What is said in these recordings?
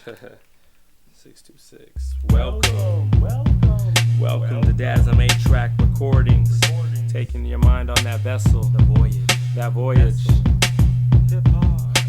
626. Welcome to Dazm 8-track recordings. Taking your mind on that vessel, that voyage.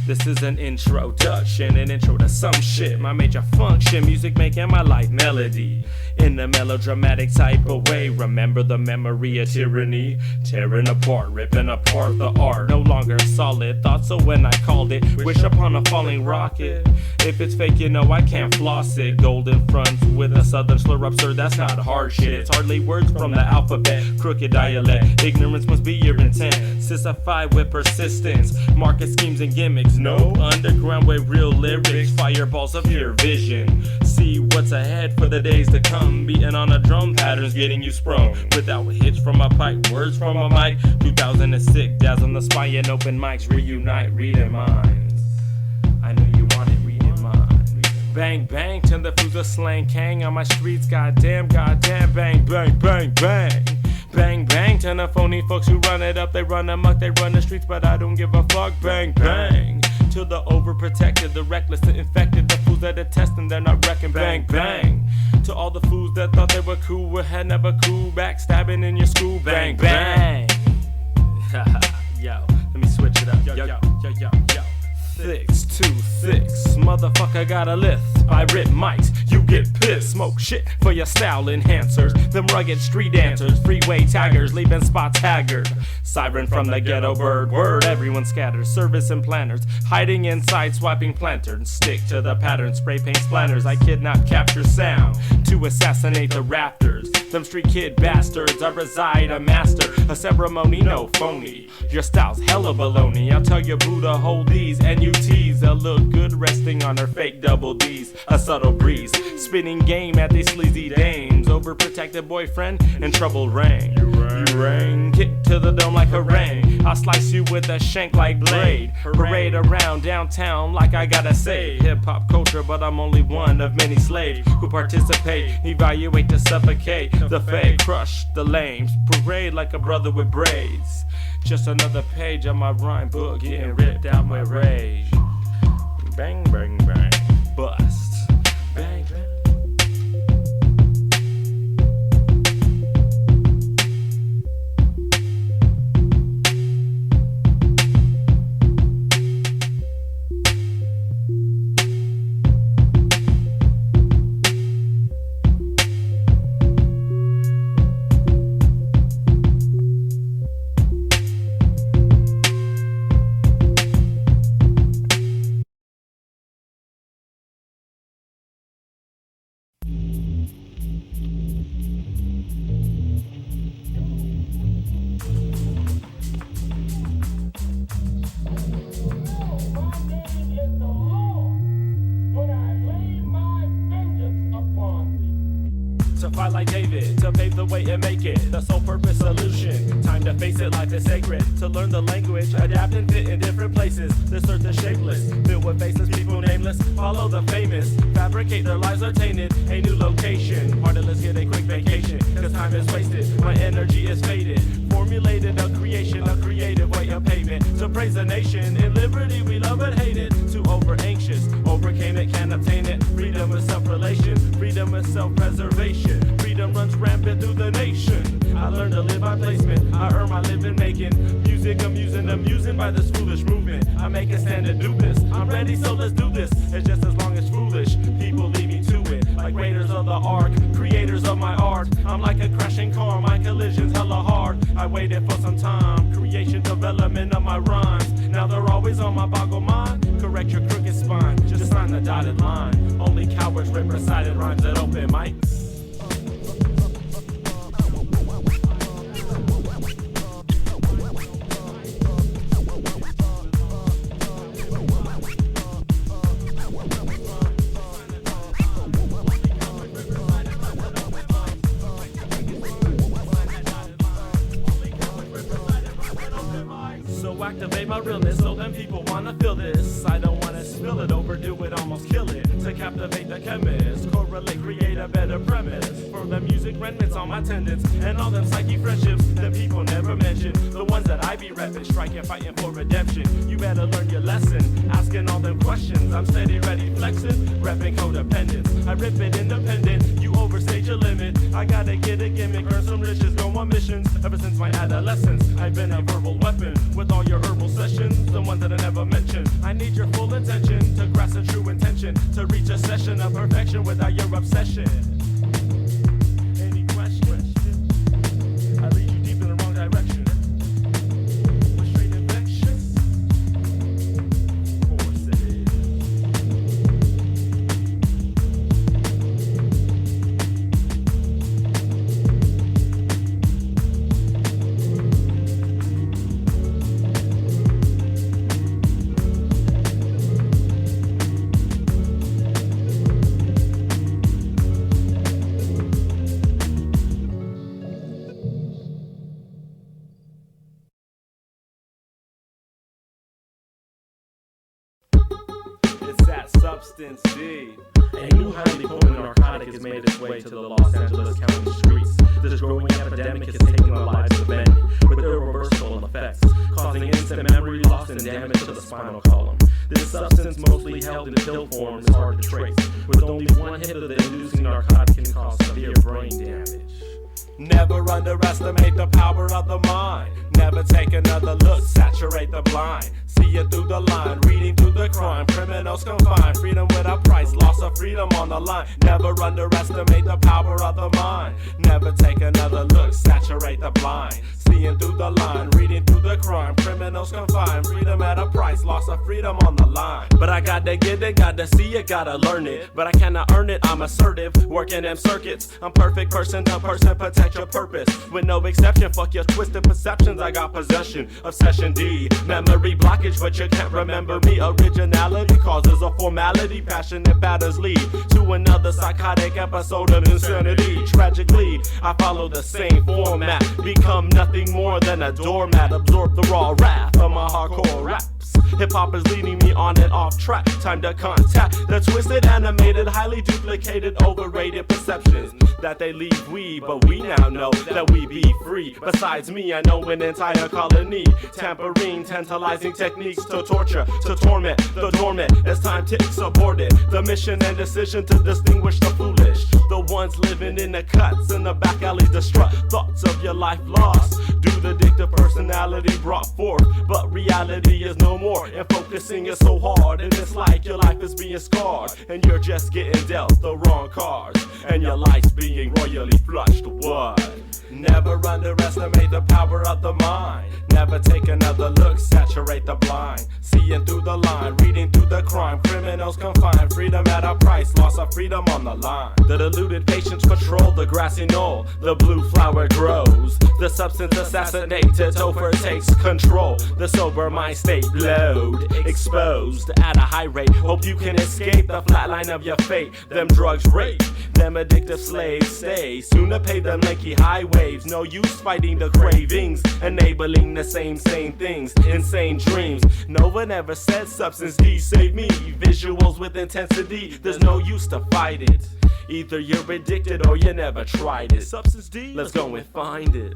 This is an introduction, an intro to some shit. My major function, music making my life melody. In a melodramatic type of way, remember the memory of tyranny. Tearing apart, ripping apart the art. No longer solid thoughts, so when I called it, wish upon a falling rocket. If it's fake, you know I can't floss it. Golden fronts with a southern slur absurd, that's not hard shit. It's hardly words from the alphabet, crooked dialect. Ignorance must be your intent. Sissify with persistence, market schemes and gimmicks. No underground with real lyrics, fireballs of pure vision. See what's ahead for the days to come. Beating on a drum, patterns getting you sprung. Without hits from a pipe, words from a mic. 2006, Dazm The Spy and open mics reunite, reading minds. I knew you wanted reading minds. Bang bang, turn the fools of slang kang on my streets. Goddamn, bang bang bang bang. Bang bang, turn the phony folks who run it up. They run amok, they run the streets, but I don't give a fuck. Bang bang. To the overprotected, the reckless, the infected, the fools that are testing, they're not wrecking. Bang bang. To all the fools that thought they were cool, were had never cool, backstabbing in your school. Bang bang. Yo, let me switch it up. Yo. 626, motherfucker got a lift. I rip mics, you get pissed. Smoke shit for your style enhancers. Them rugged street answers, freeway taggers, leaving spots haggard. Siren from the ghetto bird, word everyone scatters. Service and planners, hiding inside, swiping planters. Stick to the pattern, spray paint splanners. I kidnap, capture sound to assassinate the raptors. Them street kid bastards, I reside, a master. A ceremony, no phony. Your style's hella baloney. I'll tell your boo to hold these NUTs. They'll look good resting on her fake double D's. A subtle breeze, spinning game at these sleazy dames. Overprotected boyfriend and trouble rain. You rain, kick to the dome like a rain. I'll slice you with a shank like blade. Parade around downtown like I gotta say. Hip-hop culture, but I'm only one of many slaves who participate, evaluate to suffocate. The fake, crush the lames, parade like a brother with braids. Just another page of my rhyme book getting ripped out with rage. Bang, bang, bang, bust. Bang, bang. To fight like David, to pave the way and make it the sole purpose solution. Time to face it, life is sacred. To learn the language, adapt and fit in different places. This earth is shapeless, filled with faceless people nameless. Follow the famous, fabricate their lives are tainted. A new location, heartless get a quick vacation. Cause time is wasted, my energy is faded. Formulated a creation, a creative way of pavement. To praise the nation, in liberty we love and hate it. Too over anxious, overcame it, can't obtain it. Freedom is self-relation, freedom is self-preservation. Freedom runs rampant through the nation. I learned to live by placement, I earn my living making music amusing by this foolish movement. I make a stand to do this, I'm ready so let's do this. It's just as long as foolish people lead me to it. Like raiders of the ark, creators of my art. I'm like a crashing car, my collision's hella hard. I waited for some time, creation, development of my rhymes. Now they're always on my boggle mind. Correct your crooked spine, just sign the dotted line. Only cowards rip recited rhymes at open mics. Activate my realness so them people wanna feel this. I don't wanna spill it, overdo it, almost kill it. To captivate the chemist. Correlate, create a better premise for the music remnants on my tendons and all them psyche friendships that people never mention. The ones that I be repping, striking, fighting for redemption. You better learn your lesson, asking all them questions. I'm steady, ready, flexing, repping codependence. I rip it independent, you overstate your limit. I gotta get a gimmick, earn some riches, go on missions. Ever since my adolescence, I've been a verbal weapon with all your herbal sessions, the ones that I never mentioned. I need your full attention to grasp a true intention, to reach a session of perfection without your obsession. Any questions? I lead you deep in the wrong direction. We're straight infectious. Of course it is. It's that substance D. A new highly potent narcotic has made its way to the Los Angeles County streets. This growing epidemic is taking the lives of many with irreversible effects, causing instant memory loss and damage to the spinal column. This substance, mostly held in pill form, is hard to trace. With only one hit of the inducing narcotic can cause severe brain damage. Never underestimate the power of the mind. Never take another look, saturate the blind. See it through the line, reading through the crime. Criminals confined, freedom with a price, loss of freedom on the line. Never underestimate the power of the mind. Never take another look, saturate the blind. Seeing through the line, reading through the crime. Criminals confined, freedom at a price, loss of freedom on the line. But I gotta get it, gotta see it, gotta learn it. But I cannot earn it, I'm assertive, working them circuits. I'm perfect person to person, protect your purpose. With no exception, fuck your twisted perceptions. I got possession of session D. Memory blockage, but you can't remember me. Originality causes a formality. Passionate patterns lead to another psychotic episode of insanity. Tragically, I follow the same format. Become nothing more than a doormat. Absorb the raw wrath of my hardcore raps. Hip-hop is leading me on and off track. Time to contact the twisted, animated, highly duplicated, overrated perceptions that they leave we, but we now know that we be free. Besides me, I know an entire colony. Tampering, tantalizing techniques to torture, to torment the dormant. It's time to support it. The mission and decision to distinguish the foolish. The ones living in the cuts and the back alleys, distraught thoughts of your life lost. Due to addictive personality brought forth, but reality is no more. And focusing is so hard, and it's like your life is being scarred, and you're just getting dealt the wrong cards, and your life's being royally flushed. What? Never underestimate the power of the mind. Never take another look, saturate the blind. Seeing through the line, reading through the crime. Criminals confined, freedom at a price, loss of freedom on the line. The deluded patients control the grassy knoll. The blue flower grows. The substance assassinated, Topher takes control. The sober mind state blowed, exposed at a high rate. Hope you can escape the flatline of your fate. Them drugs rape, them addictive slaves stay. Soon to pay them lanky highways. No use fighting the cravings, enabling the same things, insane dreams. No one ever said substance D save me. Visuals with intensity, there's no use to fight it. Either you're addicted or you never tried it. Substance D, let's go and find it.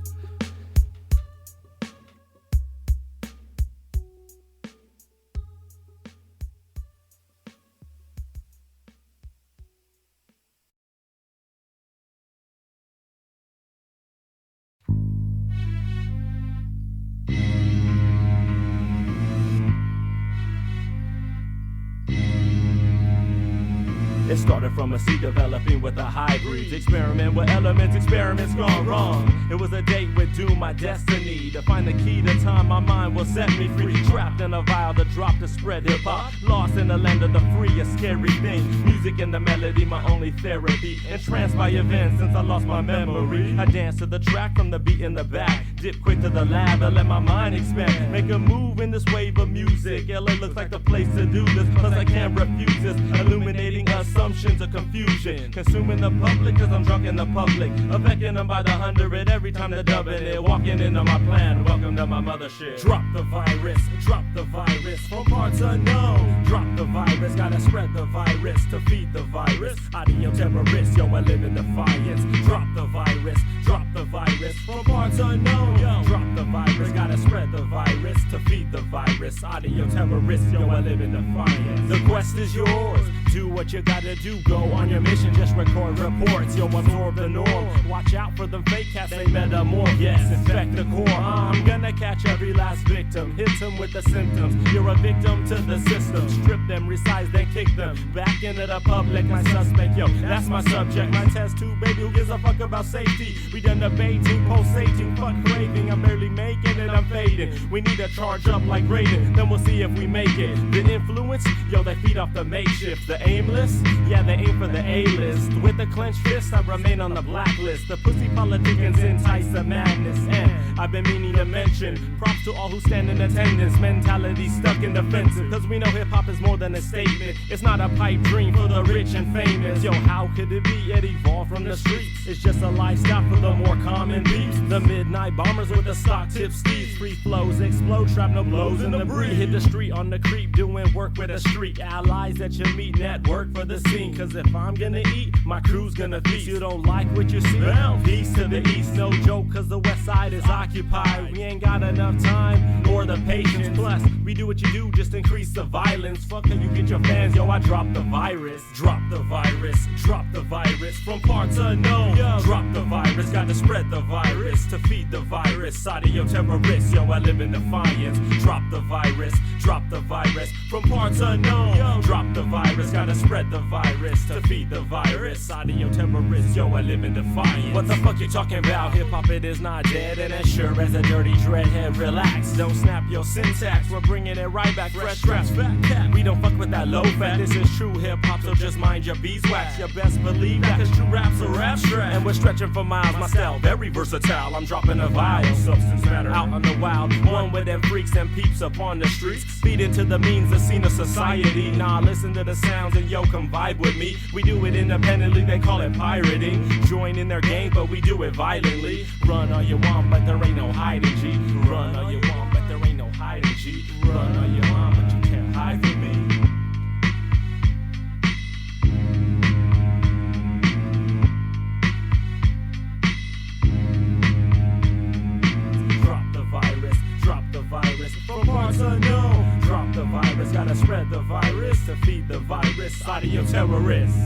It started from a seed developing with the hybrids. Experiment with elements, experiments gone wrong. It was a date with doom, my destiny. To find the key to time, my mind will set me free. Trapped in a vial to drop to spread hip-hop. Lost in the land of the free, a scary thing. Music and the melody, my only therapy. Entranced by events since I lost my memory. I dance to the track from the beat in the back. Dip quick to the lab and let my mind expand. Make a move in this wave of music. LA looks like the place to do this, cause I can't refuse this. Illuminating assumptions solutions of confusion. Consuming the public cause I'm drunk in the public. Affecting them by the 100 every time they're dubbing it. Walking into my plan, welcome to my mothership. Drop the virus from parts unknown. Drop the virus, gotta spread the virus to feed the virus. Audio terrorists, yo, I live in defiance. Drop the virus from parts unknown. Yo, drop the virus, gotta spread the virus to feed the virus. Audio terrorists, yo, I live in defiance. The quest is yours. Do what you gotta do, go on your mission, just record reports, yo, absorb the norm. Watch out for them fake cats, they metamorph, yes, infect the core. I'm gonna catch every last victim, hit them with the symptoms. You're a victim to the system, strip them, resize, then kick them back into the public. My suspect, yo, that's my subject. My test tube, baby, who gives a fuck about safety? We done debating, pulsating, fuck craving. I'm barely making it, I'm fading. We need to charge up like Raiden, then we'll see if we make it. The influence, yo, they feed off the makeshift. The aimless, yeah, they aim for the A-list. With the clenched fist, I remain on the blacklist. The pussy politicians entice the madness. And I've been meaning to mention, props to all who stand in attendance. Mentality stuck in defensive, cause we know hip-hop is more than a statement. It's not a pipe dream for the rich and famous. Yo, how could it be? It evolved from the streets. It's just a lifestyle for the more common peeps. The midnight bombers with the stock tip steeds. Free flows explode, shrapnel blows in the breeze. Hit the street on the creep, doing work with a streak. Allies that you meet, network for the scene. Cause if I'm gonna eat, my crew's gonna feast. You don't like what you see? Well, peace to the east, no joke, cause the west side is occupied. We ain't got enough time or the patience. Plus, we do what you do, just increase the violence. Fuck how you get your fans, yo, I drop the virus. Drop the virus from parts unknown. Yo, drop the virus, gotta spread the virus to feed the virus. Audio terrorists, yo, I live in defiance. Drop the virus from parts unknown. Yo, drop the virus, gotta spread the virus to feed the virus. Audio terrorists, yo, I live in defiance. What the fuck you talking about? Hip hop, it is not dead, and as sure as a dirty dreadhead. Relax, don't snap your syntax. We're bringing it right back, fresh traps, fat cat. We don't fuck with that low fat. This is true hip hop, so just mind your beeswax. You best believe that, cause true raps are abstract, and we're stretching for miles. My style very versatile. I'm dropping a vial, substance matter out on the wild. One with them freaks and peeps upon the streets. Feed into the means, the scene of society. Nah, listen to the sounds and yo, come vibe with me. We do it independently, they call it pirating. Join in their game, but we do it violently. Run all you want, but there ain't no hiding, G. Run all you want, but there ain't no hiding, G. Run all you want, but you can't hide from me. Drop the virus from parts unknown. Drop the virus, gotta spread the virus to feed the virus. Audio terrorists.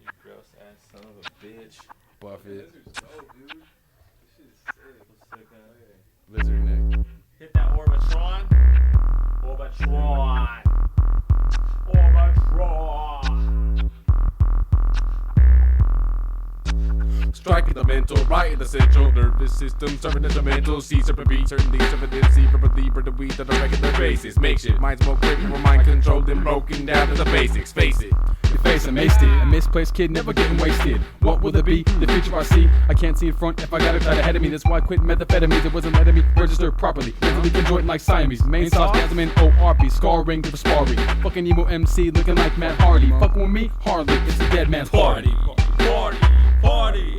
You gross ass son of a bitch. Buff it. Lizard's dope, dude. This shit is sick. What's sick, huh? Lizard neck. Hit that Orbitron. Orbitron. Striking the mental, right in the central nervous system, serving as a mental, see separate beats, certainly serpentency, verbally, for the weed on a regular basis. Make shit, minds more quick, more mind controlled and broken down to the basics. Face it. Your face, I maced it. A misplaced kid, never getting wasted. What will it be? The future I see. I can't see in front if I got it right ahead of me. That's why I quit methamphetamines. It wasn't letting me register properly. Mentally conjoined like Siamese. Main sauce, Dazm and Oharebe. Scarring to the sparring. Fucking emo MC looking like Matt Hardy. Fucking with me? Hardly. It's a dead man's party. Party.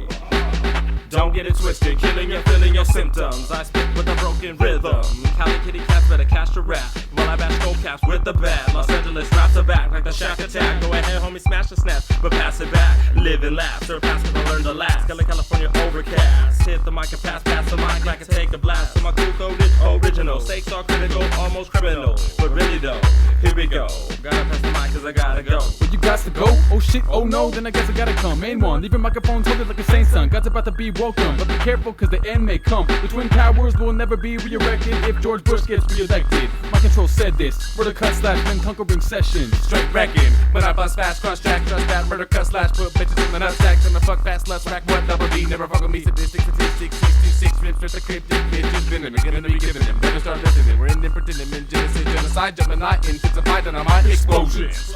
Don't get it twisted, killing and feeling your symptoms. I spit with a broken rhythm. Cali kitty cats better catch a rap. While I bash skull caps with the bat. Los Angeles raps are back like the Shack Attack. Go ahead, homie, smash the snaps, but pass it back. Live and laugh, surpass it, learn to last. Killa California overcast. Hit the mic and pass the mic like I take a blast. So my cool coded original. Stakes are critical, almost criminal. But really though, here we go. Gotta pass the mic cause I gotta go. But you got to go? Oh shit, oh no, then I guess I gotta come. Main one, leaving microphones holding like a saint son. God's about to be welcome, but be careful cause the end may come. The Twin Towers will never be re-erected if George Bush gets re-elected. My control said this, murder cut slash men conquering sessions. Straight wrecking, when I bust fast, crunch jack, trust that, murder cut slash, put bitches in the nutsack, gonna fuck fast, lust, rack, what, double D, never fuck with me, statistics, 626, rich, the cryptic bitches, been gonna be giving them, better start listening, we're in pretending, genocide, jumping, not intensified, dynamite explosions.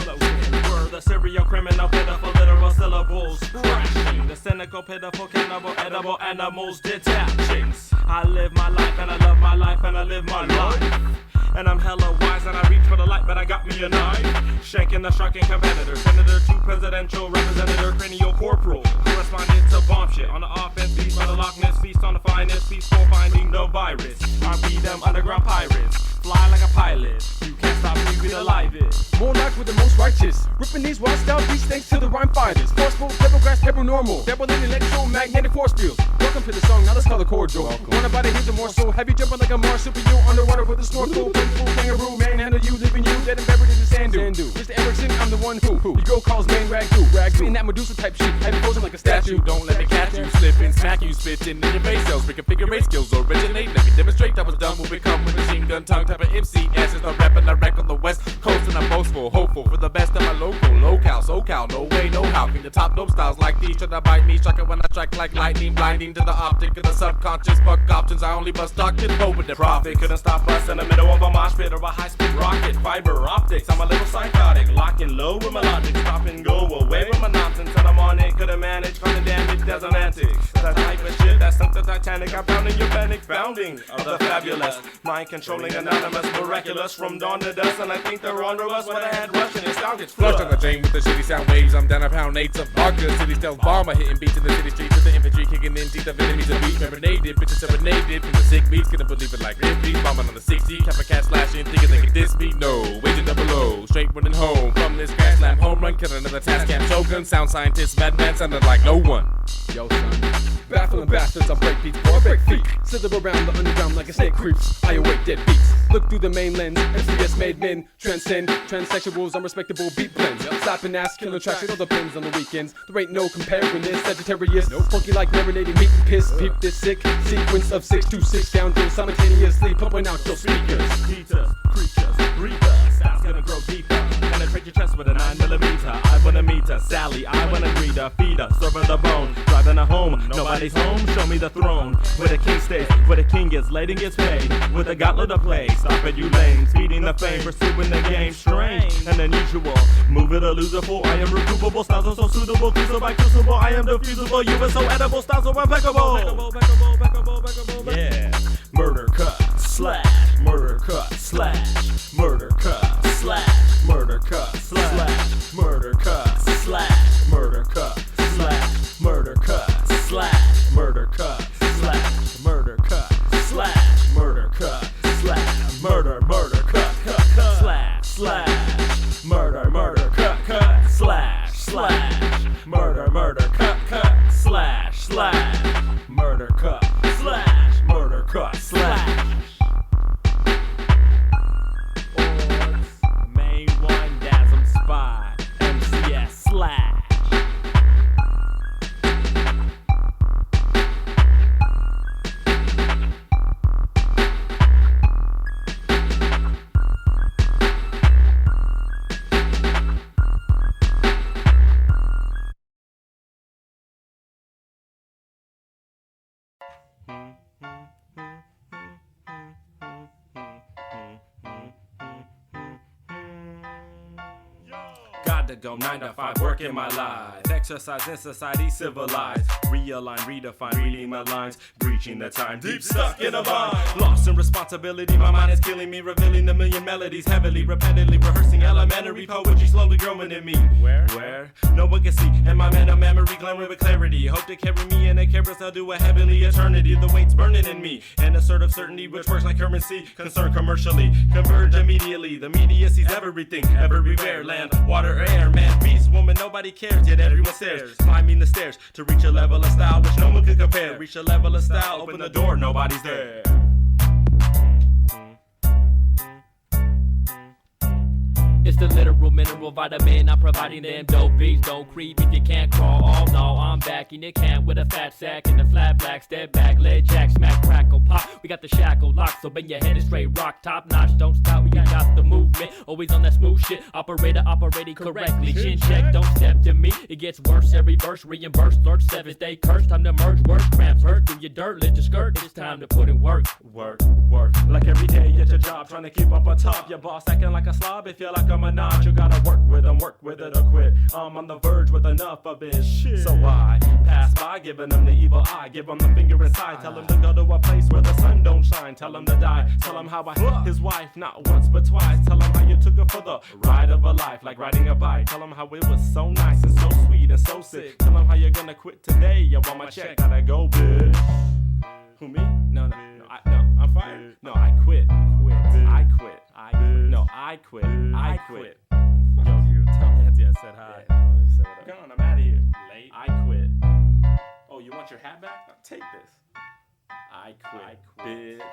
the serial criminal, pitiful literal syllables crashing. The cynical, pitiful, cannibal, edible animals detaching. I live my life and I love my life and I live my life. And I'm hella wise and I reach for the light, but I got me a knife. Shanking the shocking competitor, senator to presidential representative, cranial corporal. Correspondent to bomb shit on the offense, feast on the Loch Ness, feast on the finest, feast for finding the virus. I be them underground pirates, fly like a pilot. You can't stop me, we the livest. More like with the most righteous, ripping these wild style beats thanks to the rhyme fighters. Forceful, pebble grass, pebble normal, pebble in electromagnetic force fields. Welcome to the song, now let's call it cordial. Wanna bite a hit the more so heavy, jumping like a Mars super-you underwater with a snorkel. Full kangaroo, manhandle you, leaving you dead and buried in the sand dune. Mr. Erickson, I'm the one who your girl calls main ragoo. Spitting that Medusa type shit, I be posing like a statue. Don't let me catch you slipping, smack you spitting in your face cells. Reconfigure skills originate. Let me demonstrate I was done when we come with machine gun tongue type of MC. Ashes the rapping I wreck on the west coast and I'm boastful, hopeful for the best of my local SoCal. No way, no how. Can the top dope styles like these try to bite me? Striking when I strike like lightning, blinding to the optic of the subconscious. Fuck options, I only bust stock and hope with the profit. Couldn't stop us in the middle of a mosh pit or a high-speed rocket. Fiber optics, I'm a little psychotic. Locking low with my logic, stop and go away with my nonsense. And I'm on it, could've managed, causing damage, that's an antic. That type of shit that sunk the Titanic. I'm pounding your panic, founding of the fabulous. Mind-controlling, anonymous, miraculous. From dawn to dusk, and I think they're under us. When I had rushing, it sound gets flushed on the chain with the shitty sound waves. I'm down a pound eights of vodka. City stealth bomber hitting beats in the city streets with the infantry kicking in teeth of enemies of beat. Serenaded, bitches serenaded from the sick beats. Couldn't believe it like Ripley. Bombing on the 60, Kappa cat slashing, thinking they could diss me. No, waging double O, straight running home from this grand slam home run. Killing another task cam shogun. Sound scientist, madman, sounded like no one. Yo, son. Baffling bastards, I break beats or I break feet. Slither around the underground like a snake creeps. I await dead beats. Look through the main lens. MCS made men transcend. Transsexuals, unrespectable beat blends. Slapping ass, killing tracks with other pins on the weekends. There ain't no comparing this. Sagittarius, funky like marinating meat and piss. Peep this sick sequence of 6 to 6 down to simultaneously pumping out your speakers. Heaters, creatures, breathers. Style's gonna grow deeper. Penetrate your chest with a 9mm. I wanna meet her, Sally. I wanna greet her, feed her, serve her the bone. Driving her home, nobody's home. Show me the throne where the king stays, where the king gets laid and gets paid. With a gauntlet of play, stop at you lanes, feeding the fame, pursuing the game. Strange and unusual, move it or lose it full. I am recoupable, styles are so suitable, crucible by crucible. I am diffusible, you are so edible, styles are impeccable. Yeah, murder cut slash, murder cut slash, murder cut slash, murder cut slash, murder cut slash, murder cut slash, murder cut slash, murder cut slash, murder cut slash, murder cut slash, murder cut slash, murder cut slash, murder cut slash, murder cut slash. Orbs, main one, Dazm Spy, MCS slash. Got to go 9 to 5, working my life. Exercise in society, civilized. Realign, redefine, reading my lines. Breaching the time, deep stuck in a bind. Lost in responsibility, my mind is killing me. Revealing a million melodies, heavily, repetitively rehearsing elementary poetry, slowly growing in me. Where? No one can see. And my mental memory glaring with clarity. Hope to carry me in a carousel to a heavenly eternity. The weight's burning in me. An assertive certainty which works like currency. Concern commercially, converge immediately. The media sees everything, everywhere. Land, water, air, man, beast, woman, nobody cares. Yet everyone stares, climbing the stairs to reach a level of style which no one can compare. Reach a level of style, open the door, nobody's there. It's the literal mineral vitamin. I'm providing them dope beats. Don't creep if you can't crawl. Oh no, I'm back in your camp with a fat sack and the flat black. Step back, lead jack, smack, crackle, pop. hop. We got the shackle locked, so bend your head and straight rock. Top notch, don't stop, we got the movement. Always on that smooth shit. Operator operating correctly. Chin check, don't step to me. It gets worse every verse. Reimburse, lurch, 7th day curse. Time to merge, work, cramps hurt through your dirt. Lift your skirt, it's time to put in work. Work. Like every day at your job, trying to keep up on top. Your boss acting like a slob, it feel like a menage. You gotta work with it or quit. I'm on the verge with enough of this shit. So I pass by, giving them the evil eye. Give them the finger inside. Tell him to go to a place where the sun don't shine. Tell him to die. Tell him how I hit his wife, not once but twice. Tell him how you took her for the ride of a life, like riding a bike. Tell him how it was so nice and so sweet and so sick. Tell him how you're gonna quit today. You want my check, gotta go, bitch. Who, me? No, I'm fired. No, I quit. I quit. Yo, you tell Nancy I said hi. Come on, I'm out of here. Late. I quit. Oh, you want your hat back? No, take this. I quit.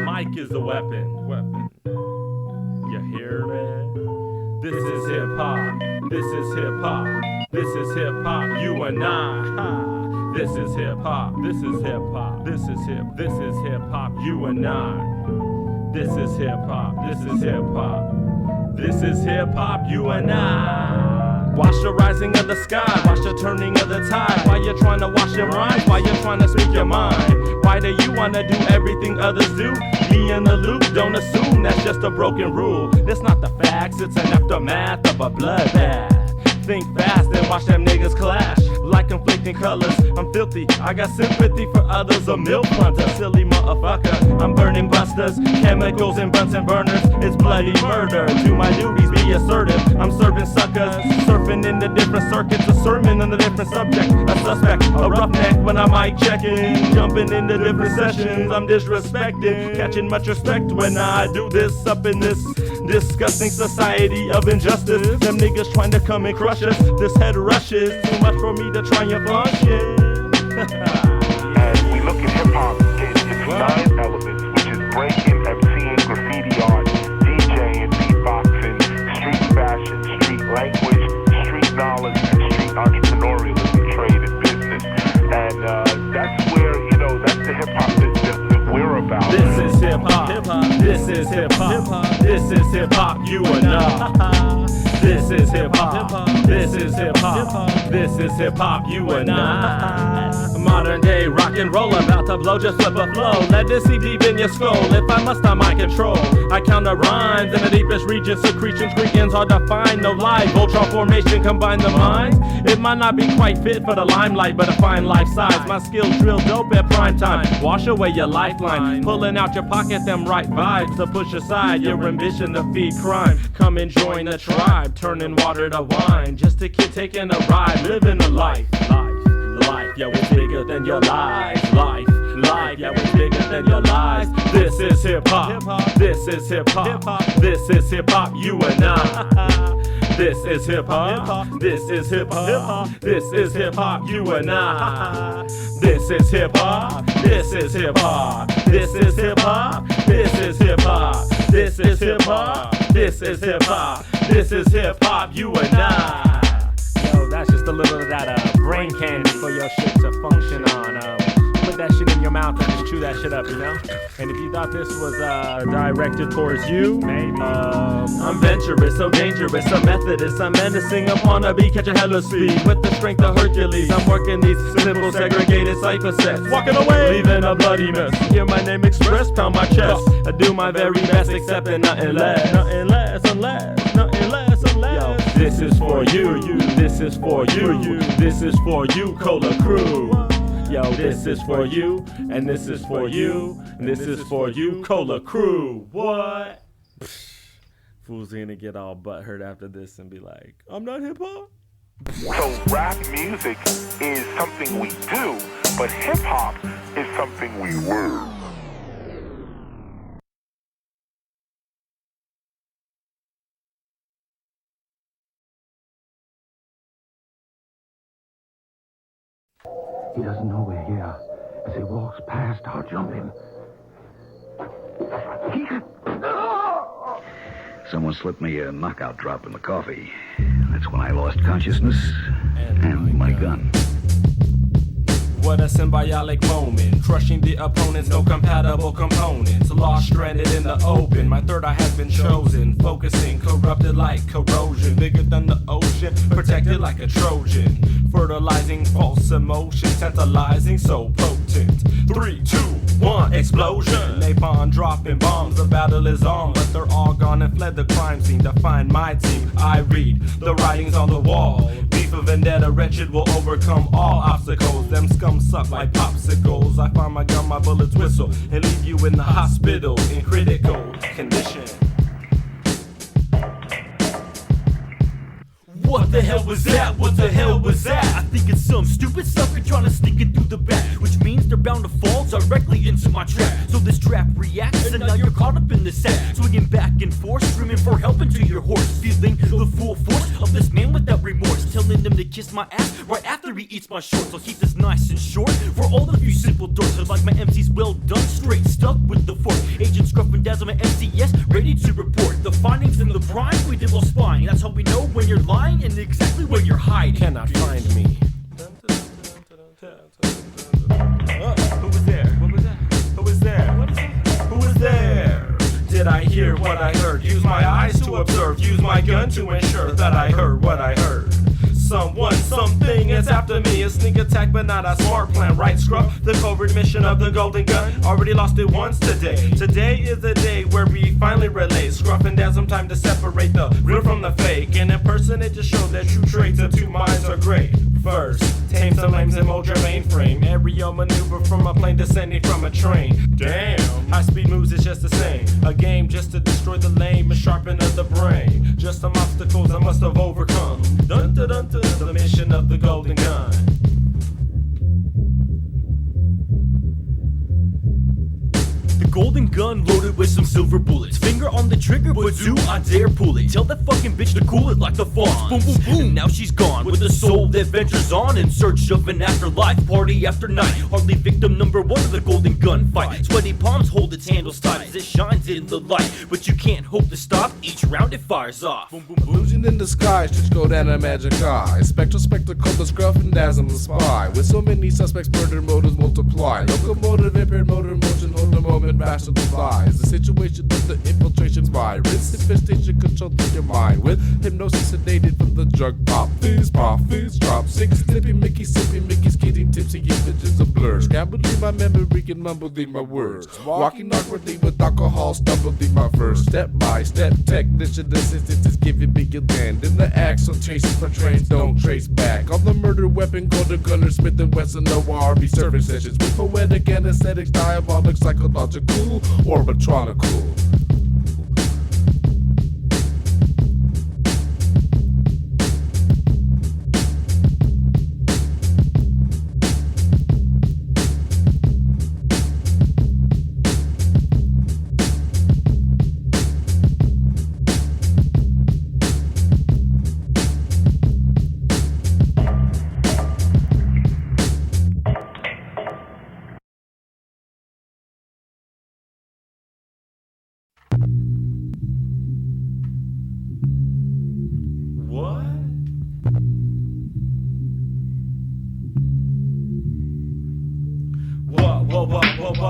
Mic is a weapon. You hear that? This is hip hop. This is hip hop. This is hip hop. You and I. This is hip hop. This is hip hop. This is hip hop. You and I. This is hip hop. This is hip hop. This is hip hop. You and I. Watch the rising of the sky, watch the turning of the tide. Why you trying to wash your rhymes? Why you trying to speak your mind? Why do you wanna do everything others do? Be in the loop, don't assume that's just a broken rule. That's not the facts, it's an aftermath of a bloodbath. Think fast and watch them niggas clash like conflicting colors. I'm filthy, I got sympathy for others. A milk hunter, silly motherfucker. I'm burning busters, chemicals in Bunsen burners. It's bloody murder. Do my duties, be assertive. I'm serving suckers, surfing in the different circuits. A sermon on a different subject. A suspect, a roughneck when I mic checking. Jumping into different sessions, I'm disrespected. Catching much respect when I do this up in this disgusting society of injustice. Them niggas trying to come and crush us. This head rushes. Too much for me to try and flush it. And we look at hip hop in its 9 elements, which is breaking, MCing, graffiti art, DJing, beatboxing, street fashion, street language, street knowledge, and street entrepreneurialism, trade and business. And that's where, that's the hip hop that we're about. This is hip hop. This is hip hop. This is hip hop. You and I. This is hip hop. This is hip hop. This is hip hop. You and I. Modern day rock and roll about to blow, just flip a flow. Let this seep deep in your skull. If I must, I might control. I count the rhymes in the deepest regions, secretions, Greekins hard to find. No lie, Voltron formation combine the minds. It might not be quite fit for the limelight, but a fine life size. My skills drill dope at prime time. Wash away your lifeline, pulling out your pocket them right vibes to push aside your ambition to feed crime. Come and join the tribe, turning water to wine. Just a kid taking a ride, living a life. Life, yeah, it's bigger than your life. Life, yeah, it's bigger than your lives. This is hip hop. This is hip hop. This is hip hop. You and I. This is hip hop. This is hip hop. This is hip hop. You and I. This is hip hop. This is hip hop. This is hip hop. This is hip hop. This is hip hop. This is hip hop. This is hip hop. You and I. Yo, that's just a little of that brain candy for your shit to function on. Put that shit in your mouth and just chew that shit up, And if you thought this was directed towards you, maybe. I'm venturous, so dangerous, a methodist, I'm menacing, I'm wannabe, catch a hella speed with the strength of Hercules. I'm working these simple segregated cipher sets, walking away, leaving a bloody mess. Hear my name expressed, pound my chest. I do my very best, accepting nothing less, nothing less, unless. Yo, this is for you, this is for you, this is for you, Cola Crew. Yo, this is for you, and this is for you, and this is for you, Cola Crew. What? Fool's gonna get all butthurt after this and be like, I'm not hip hop? So rap music is something we do, but hip-hop is something we were. He doesn't know we're here. As he walks past, I'll jump him. Someone slipped me a knockout drop in the coffee. That's when I lost consciousness and my gun. What a symbiotic moment, crushing the opponents, no compatible components. Lost, stranded in the open, my third eye has been chosen. Focusing, corrupted like corrosion. Bigger than the ocean, protected like a Trojan. Fertilizing false emotions, tantalizing, so potent. 3, 2, 1, explosion. Napalm dropping bombs, the battle is on. But they're all gone and fled the crime scene to find my team. I read the writings on the wall. Beef of vendetta, wretched will overcome all obstacles. Them scum suck like popsicles. I find my gun, my bullets whistle, and leave you in the hospital in critical condition. What the hell was that? What the hell was that? I think it's some stupid sucker trying to sneak it through the back, which means they're bound to fall directly into my trap. So this trap reacts, and now you're caught up in the sack, swinging back and forth, screaming for help into your horse, feeling the full force of this man without remorse, telling him to kiss my ass right after he eats my shorts. I'll keep this nice and short for all of you simple dorks. I like my MCs well done, straight stuck with the fork. Agent Skruf and Dazm and MCS ready to report the findings in the crime we did while spying. That's how we know when you're lying and exactly where you're hiding. Cannot find me. Who was there? What was that? Who was there? What is that? Who was there? Did I hear what I heard? Use my eyes to observe. Use my gun to ensure that I heard what I heard. Someone, something is after me. A sneak attack, but not a smart plan, right, Skruf? The covert mission of the golden gun. Already lost it once today. Today is the day where we finally relate. Skruf and Dazm, time to separate the real from the fake. And in person, it just shows that true traits of two minds are great. First, tame some lames and mold your mainframe. Aerial maneuver from a plane descending from a train. Damn, high-speed moves is just the same. A game just to destroy the lame and sharpen up the brain. Just some obstacles I must have overcome. Dun dun dun dun. The mission of the golden gun. Golden gun loaded with some silver bullets. Finger on the trigger, but do I dare pull it. Tell that fucking bitch to cool it like the fawns. Boom, boom, boom. And now she's gone with a soul that ventures on in search of an afterlife. Party after night. Hardly victim number one of the golden gun fight. Sweaty palms hold its handles tight as it shines in the light. But you can't hope to stop. Each round it fires off. Boom, boom, boom. Illusion in disguise, just go down a magic eye. Spectral spectacle, the Skruf and Dazm The Spy. With so many suspects, murder motives multiply. Locomotive, impaired motor motion, hold the moment, master the lies. The situation of the infiltration virus. Infestation control through your mind. With hypnosis sedated from the drug pop. Fizz, drop. Six, sipping Mickey's getting tipsy, images a blur. Scrambled in my memory and mumbled in my words. Walking awkwardly with alcohol, stumbled in my verse. Step by step, technician assistance is giving me a hand. In the Axion chases for trains, don't trace back. On the murder weapon, golden gunner, Smith and Wesson, Oharebe service sessions. With poetic anesthetics, diabolic, psychological, orbitronical.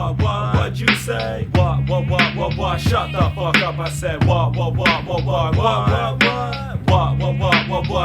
What'd you say? What? Shut the fuck up, I said what?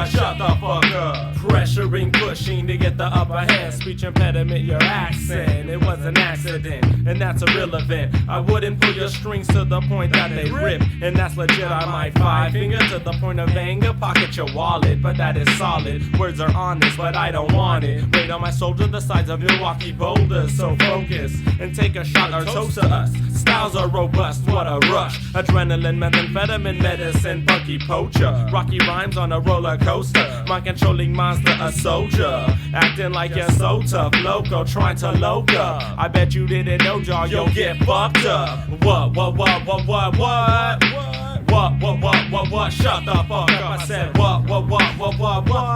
Shut the fuck up. Pressuring, pushing to get the upper hand. Speech impediment, your accent. It was an accident, and that's irrelevant. I wouldn't pull your strings to the point that they rip, and that's legit. I might five finger to the point of anger. Pocket your wallet, but that is solid. Words are honest, but I don't want it. Weight on my shoulder, the size of Milwaukee boulders. So focus and take a shot or toast to us. Styles are robust, what a rush. Adrenaline, methamphetamine, medicine, punky poacher. Rocky rhymes on a roller coaster. Mind controlling monster a soldier, acting like you're so tough, loco, trying to loca. I bet you didn't know, dog, you'll get fucked up. What? Shut the fuck up. I said what you say?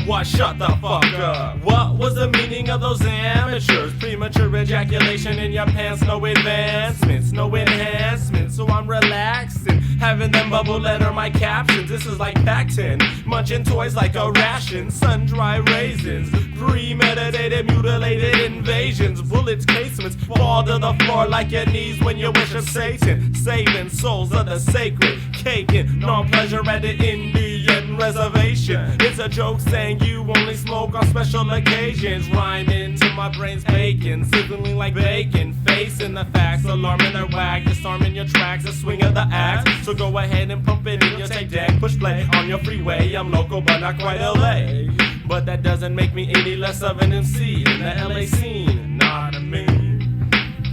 What? Shut the fuck up. What was the meaning of those amateurs? Premature ejaculation in your pants, no advancements, no enhancements. So I'm relaxing, having them bubble letter my captions. This is like Pac-10, munching toys like a ration. Sun-dry raisins, premeditated, mutilated invasions. Bullets, casements, fall to the floor like your knees when you worship Satan. Saving souls of the sacred, caking non-pleasure at the Indian reservation. It's a joke saying you only smoke on special occasions. Rhyming till my brain's baking, sizzling like bacon. Facing the facts, alarming their wag, disarming your tracks, the swing of the axe. So go ahead and pump it in your tape deck, push play on your freeway. I'm local but not quite LA, but that doesn't make me any less of an MC in the LA scene. Not to me.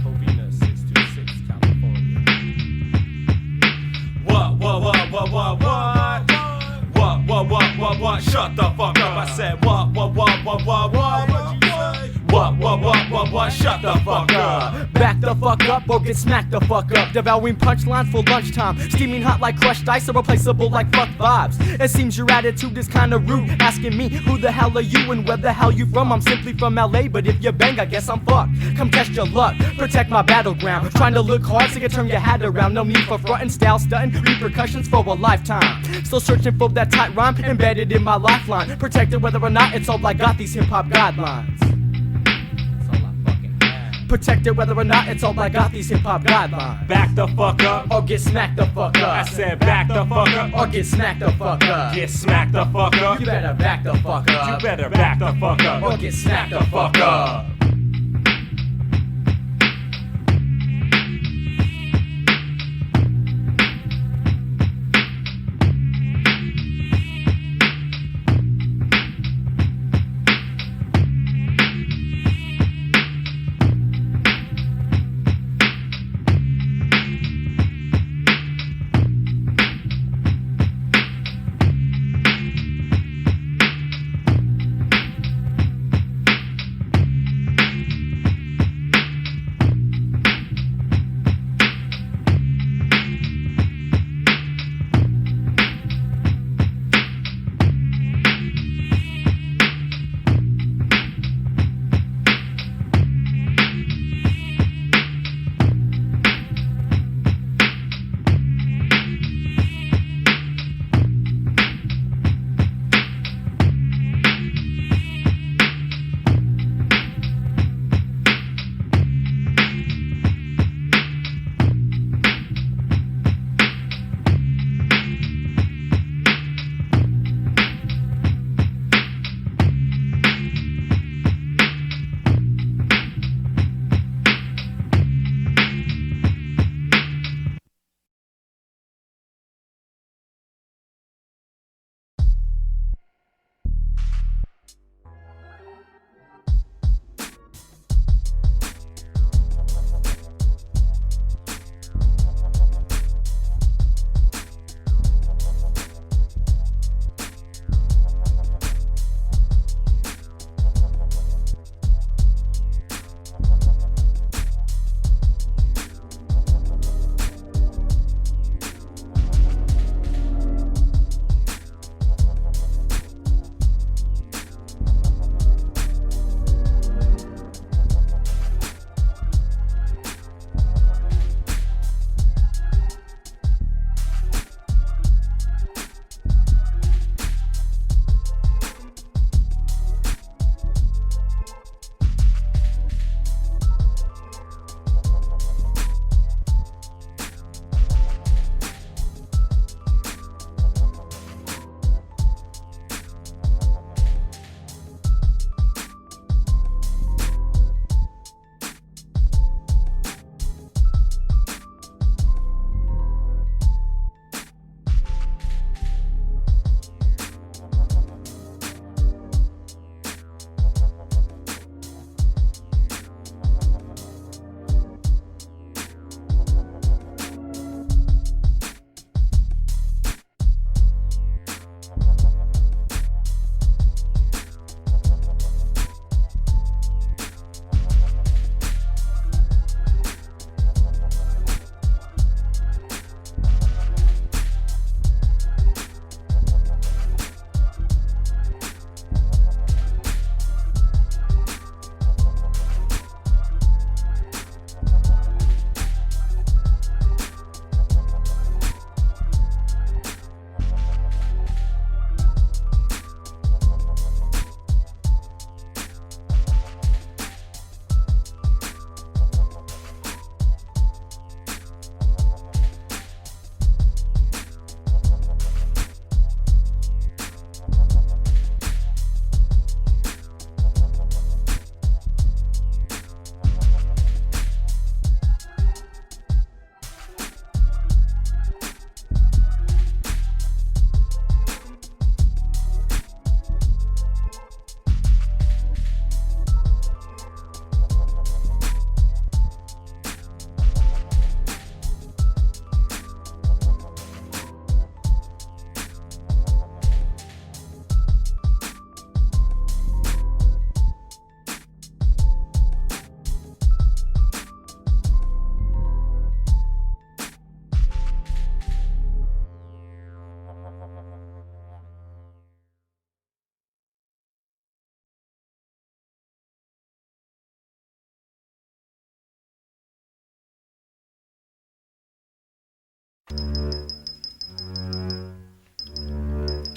Covina 626 California. What? Shut the fuck up. I said what you say? What? Shut the fuck up. Back the fuck up or get smacked the fuck up. Devouring punchlines for lunchtime. Steaming hot like crushed ice, irreplaceable like fuck vibes. It seems your attitude is kinda rude, asking me who the hell are you and where the hell you from. I'm simply from LA, but if you bang, I guess I'm fucked. Come test your luck, protect my battleground. Trying to look hard so you can turn your hat around. No need for frontin', style stunting, repercussions for a lifetime. Still searching for that tight rhyme embedded in my lifeline. Protected whether or not it's all I got, these hip-hop guidelines. Protected whether or not it's all I got, these hip-hop guidelines. Back the fuck up or get smacked the fuck up. I said back the fuck up or get smacked the fuck up. Get smacked the fuck up. You better back the fuck up. You better back the fuck up or get smacked the fuck up.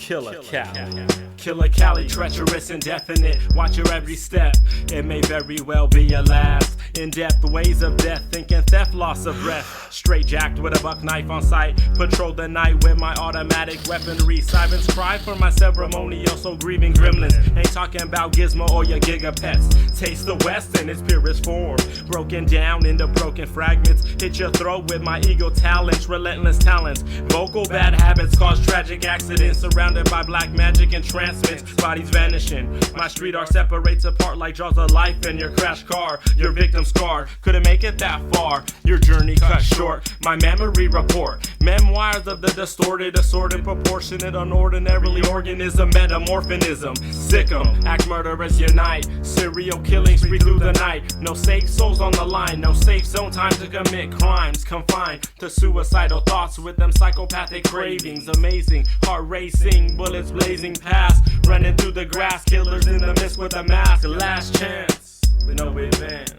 Killa Cali. Killa Cali, treacherous, indefinite. Watch your every step. It may very well be your last. In-depth ways of death, thinking theft, loss of breath. Straight jacked with a buck knife on sight. Patrol the night with my automatic weaponry. Sirens cry for my ceremonial, so grieving gremlins. Ain't talking about Gizmo or your gigapets. Taste the West in its purest form. Broken down into broken fragments. Hit your throat with my ego talents, relentless talents. Vocal bad habits cause tragic accidents. Surrounded by black magic entrancements. Bodies vanishing. My street art separates apart like jaws of life in your crash car. Your victim scarred. Couldn't make it that far. Your journey cut short. My memory report. Memoirs of the distorted, assorted, proportionate, unordinarily organism, metamorphonism. Sick 'em, act murderous unite. Serial killings spree through the night. No safe souls on the line. No safe zone time to commit crimes. Confined to suicidal thoughts with them psychopathic cravings. Amazing, heart racing, bullets blazing past. Running through the grass, killers in the mist with a mask. Last chance, with no advance.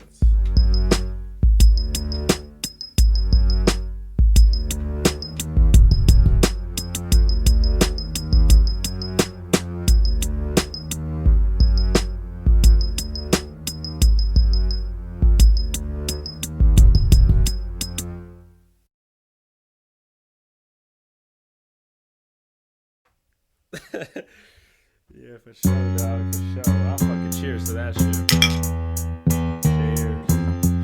Yeah, for sure, dog, for sure. I'll fucking cheers to that shit. Cheers.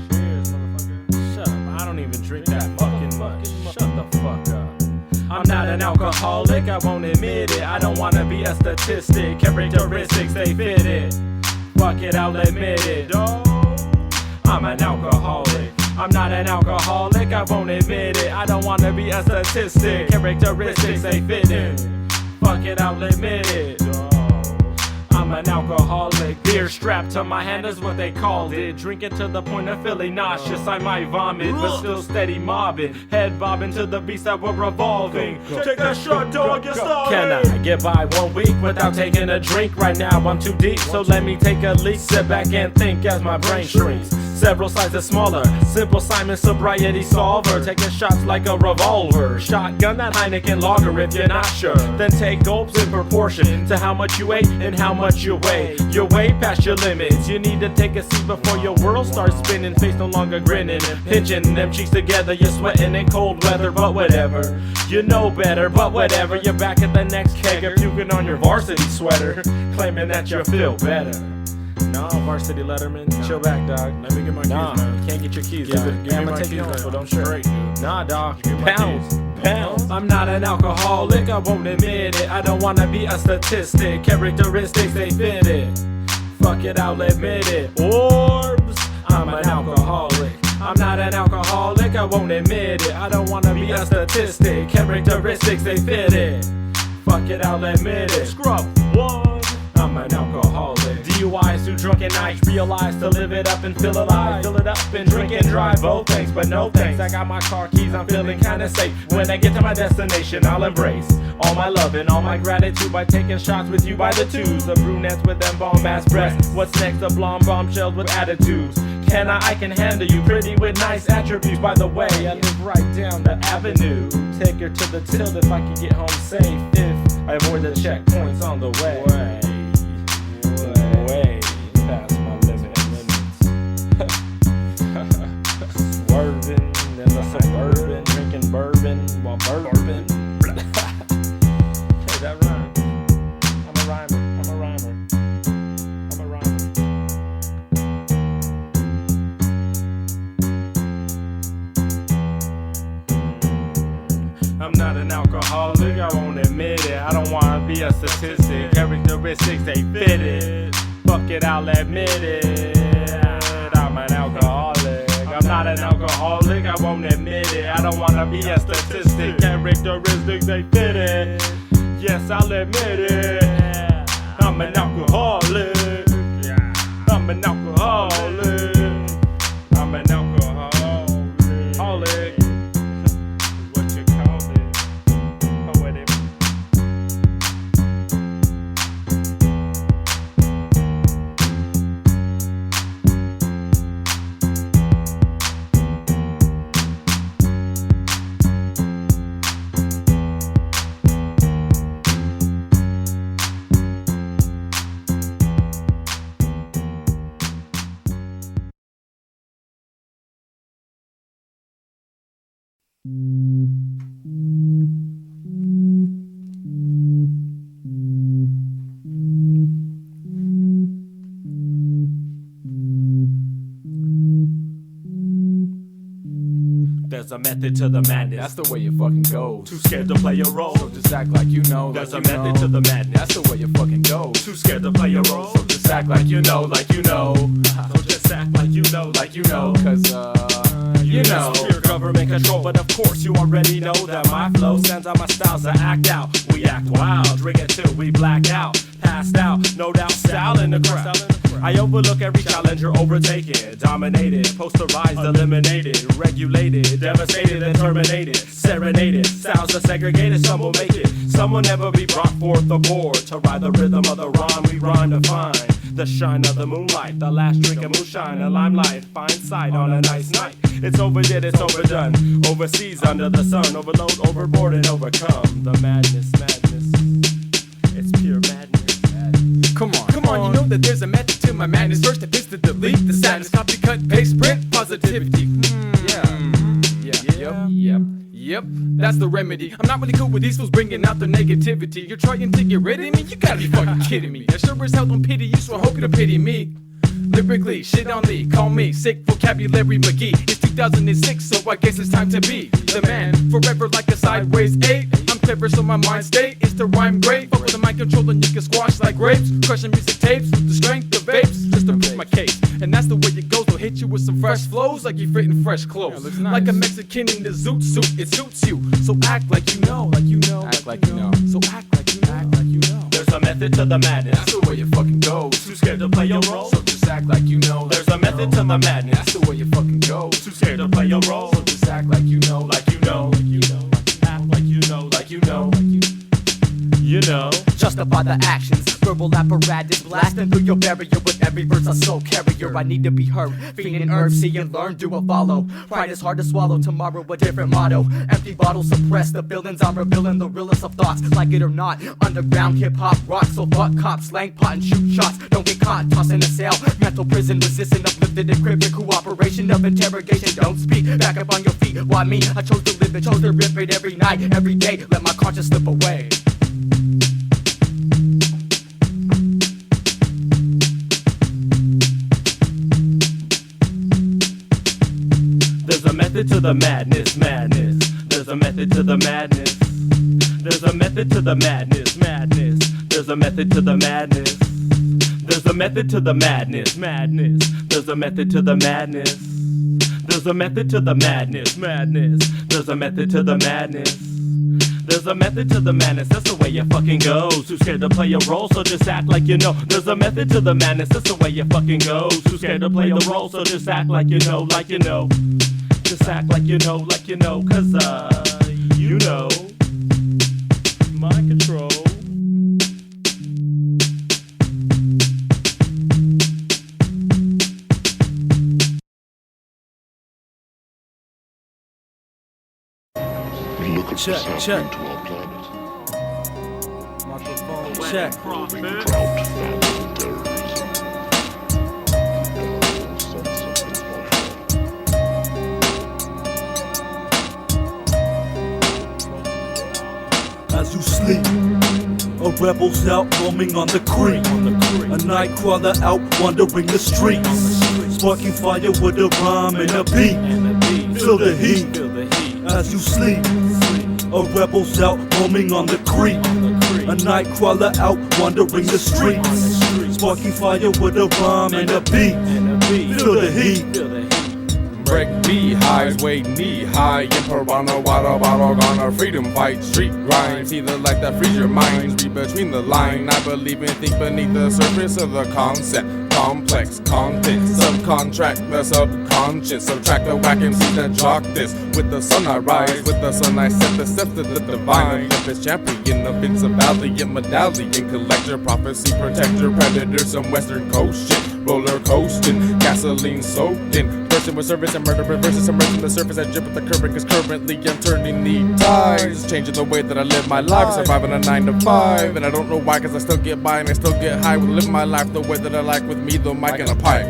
Cheers, motherfucker. Shut up. I don't even drink that fucking much. Shut the fuck up. I'm not an alcoholic, I won't admit it. I don't wanna be a statistic. Characteristics, they fit it. Fuck it, I'll admit it, dog. I'm an alcoholic. I'm not an alcoholic, I won't admit it. I don't wanna be a statistic. Characteristics, they fit it. Fuck it, I'll admit it. I'm an alcoholic. Beer strapped to my hand is what they called it. Drinking to the point of feeling nauseous. I might vomit, but still steady mobbing. Head bobbing to the beats that were revolving. Take that shot, dog, you're starving. Can I get by 1 week without taking a drink? Right now I'm too deep, so let me take a leak. Sit back and think as my brain shrinks. Several sizes smaller, simple Simon sobriety solver. Taking shots like a revolver. Shotgun that Heineken lager if you're not sure. Then take gulps in proportion to how much you ate and how much you weigh. You're way past your limits. You need to take a seat before your world starts spinning. Face no longer grinning, pinching them cheeks together. You're sweating in cold weather, but whatever. You know better, but whatever. You're back at the next kegger, puking on your varsity sweater, claiming that you feel better. No, varsity Letterman, chill back, dog. Let me get my keys, man. Can't get your keys, dog. Give me my keys, man. But I'm straight, dude. Nah, dog. Pounds. I'm not an alcoholic, I won't admit it. I don't wanna be a statistic. Characteristics, they fit it. Fuck it, I'll admit it. Orbs. I'm an alcoholic. I'm not an alcoholic, I won't admit it. I don't wanna be a statistic. Characteristics, they fit it. Fuck it, I'll admit it. Skruf, one. I'm an alcoholic. DUIs through drunken nights. Realize to live it up and feel alive. Fill it up and drink and drive. Both things, but no thanks. I got my car keys, I'm feeling kinda safe. When I get to my destination, I'll embrace all my love and all my gratitude by taking shots with you by the twos. The brunettes with them bomb ass breasts. What's next? The blonde bombshells with attitudes. I can handle you, pretty with nice attributes. By the way, I live right down the avenue. Take her to the tilt if I can get home safe. If I avoid the checkpoints on the way. Way past my limits. Swerving in the suburban, drinking bourbon while bourbon. Hey, that rhyme. I'm a rhymer. I'm not an alcoholic, I won't admit it. I don't wanna be a statistic. Characteristics, they fit it. Fuck it, I'll admit it. I'm an alcoholic. I'm not an alcoholic, I won't admit it. I don't wanna be a statistic. Characteristics, they fit it. Yes, I'll admit it. I'm an alcoholic. I'm an alcoholic. I'm an alcoholic. There's a method to the madness. That's the way it fucking goes. Too scared to play a role. So just act like you know. There's a like you method know. to the madness. That's the way it fucking goes. Too scared to play a role. So just act like you know, like you know. So just act like you know, like you know. Cause you know. Pure government control, but of course you already know that my flow sends out my styles to act out. We act wild, drink it till we black out. Passed out, no doubt, style in the crowd. I overlook every challenger overtaken, dominated, posterized, eliminated, regulated, devastated, and terminated, serenaded. Styles are segregated, some will make it. Some will never be brought forth aboard to ride the rhythm of the rhyme we rhyme to find. The shine of the moonlight, the last drink of moonshine, a limelight, fine sight on a nice night. It's overdid, it's overdone, overseas under the sun, overload, overboard, and overcome. The madness, it's pure madness. Come on, you know that there's a method to my madness. First step is to delete the sadness, copy, cut, paste, print, positivity. Yep, that's the remedy. I'm not really cool with these fools bringing out the negativity. You're trying to get rid of me? You gotta be fucking kidding me. I sure as hell don't pity you, so I hope you don't pity me. Lyrically, shit on me, call me sick vocabulary McGee. It's 2006, so I guess it's time to be the man. Forever like a sideways 8. I'm clever, so my mind state is to rhyme great. Fuck with the mic control and you can squash like grapes. Crushing music tapes, the strength of vapes, just to prove my case. And that's the way it goes, they'll hit you with some fresh flows like you're fitting fresh clothes. Like a Mexican in the zoot suit, it suits you. So act like you know, like you know. Act like you know. So act like you know, act like you know. There's a method to the madness. That's the way it fucking goes. Too scared to play your role. So just act like you know. There's a method to the madness. That's the way it fucking goes. Too scared to play your role. So just act like you know, like you know. Act like you know, like you know. You know. Justify the actions, verbal apparatus blasting through your barrier with every verse I soul carrier. I need to be heard, feeding herbs, see and learn, do a follow. Pride is hard to swallow, tomorrow a different motto. Empty bottles suppress the feelings, I'm revealing the realest of thoughts. Like it or not, underground hip-hop rock. So fuck cops, slang pot and shoot shots. Don't get caught, tossing a cell. Mental prison, resisting, uplifted, encrypted. Cooperation of interrogation, don't speak. Back up on your feet, why me? I chose to live it, chose to rip it every night, every day. Let my conscience slip away. There's a method to the madness. There's a method to the madness. There's a method to the madness. There's a method to the madness. There's a method to the madness. There's a method to the madness. There's a method to the madness. There's a method to the madness. There's a method to the madness, that's the way it fucking goes. Too scared to play a role, so just act like you know. There's a method to the madness, that's the way it fucking goes. Too scared to play a role, so just act like you know, like you know. Just act like you know, cause you know. Mind control. Check. Check. As you sleep, a rebel's out roaming on the creek. A night crawler out wandering the streets, sparking fire with a rhyme and a beat. Feel the heat as you sleep. A rebel's out roaming on the creek. A night crawler out wandering the streets, sparking fire with a rhyme and a beat. Feel the heat. Break beehives, wait knee high in Piranha, water bottle, gonna freedom fight, street rhymes, either like that freeze your minds, read between the line. I believe and think beneath the surface of the concept. Complex content, subcontract the subconscious, subtract the whack MCs that jock this. With the sun I rise, with the sun I set the steps to the divine. Olympus champion of bits of valiant medallion, collector, prophecy, protector, predator, some western coast shit. Roller coasting, gasoline soaked in, person with service and murder reverses, immersing the surface I drip with the current, cause currently I'm turning neat ties, changing the way that I live my life, surviving a 9 to 5, and I don't know why, cause I still get by and I still get high with living my life the way that I like, with me, the mic and a pipe.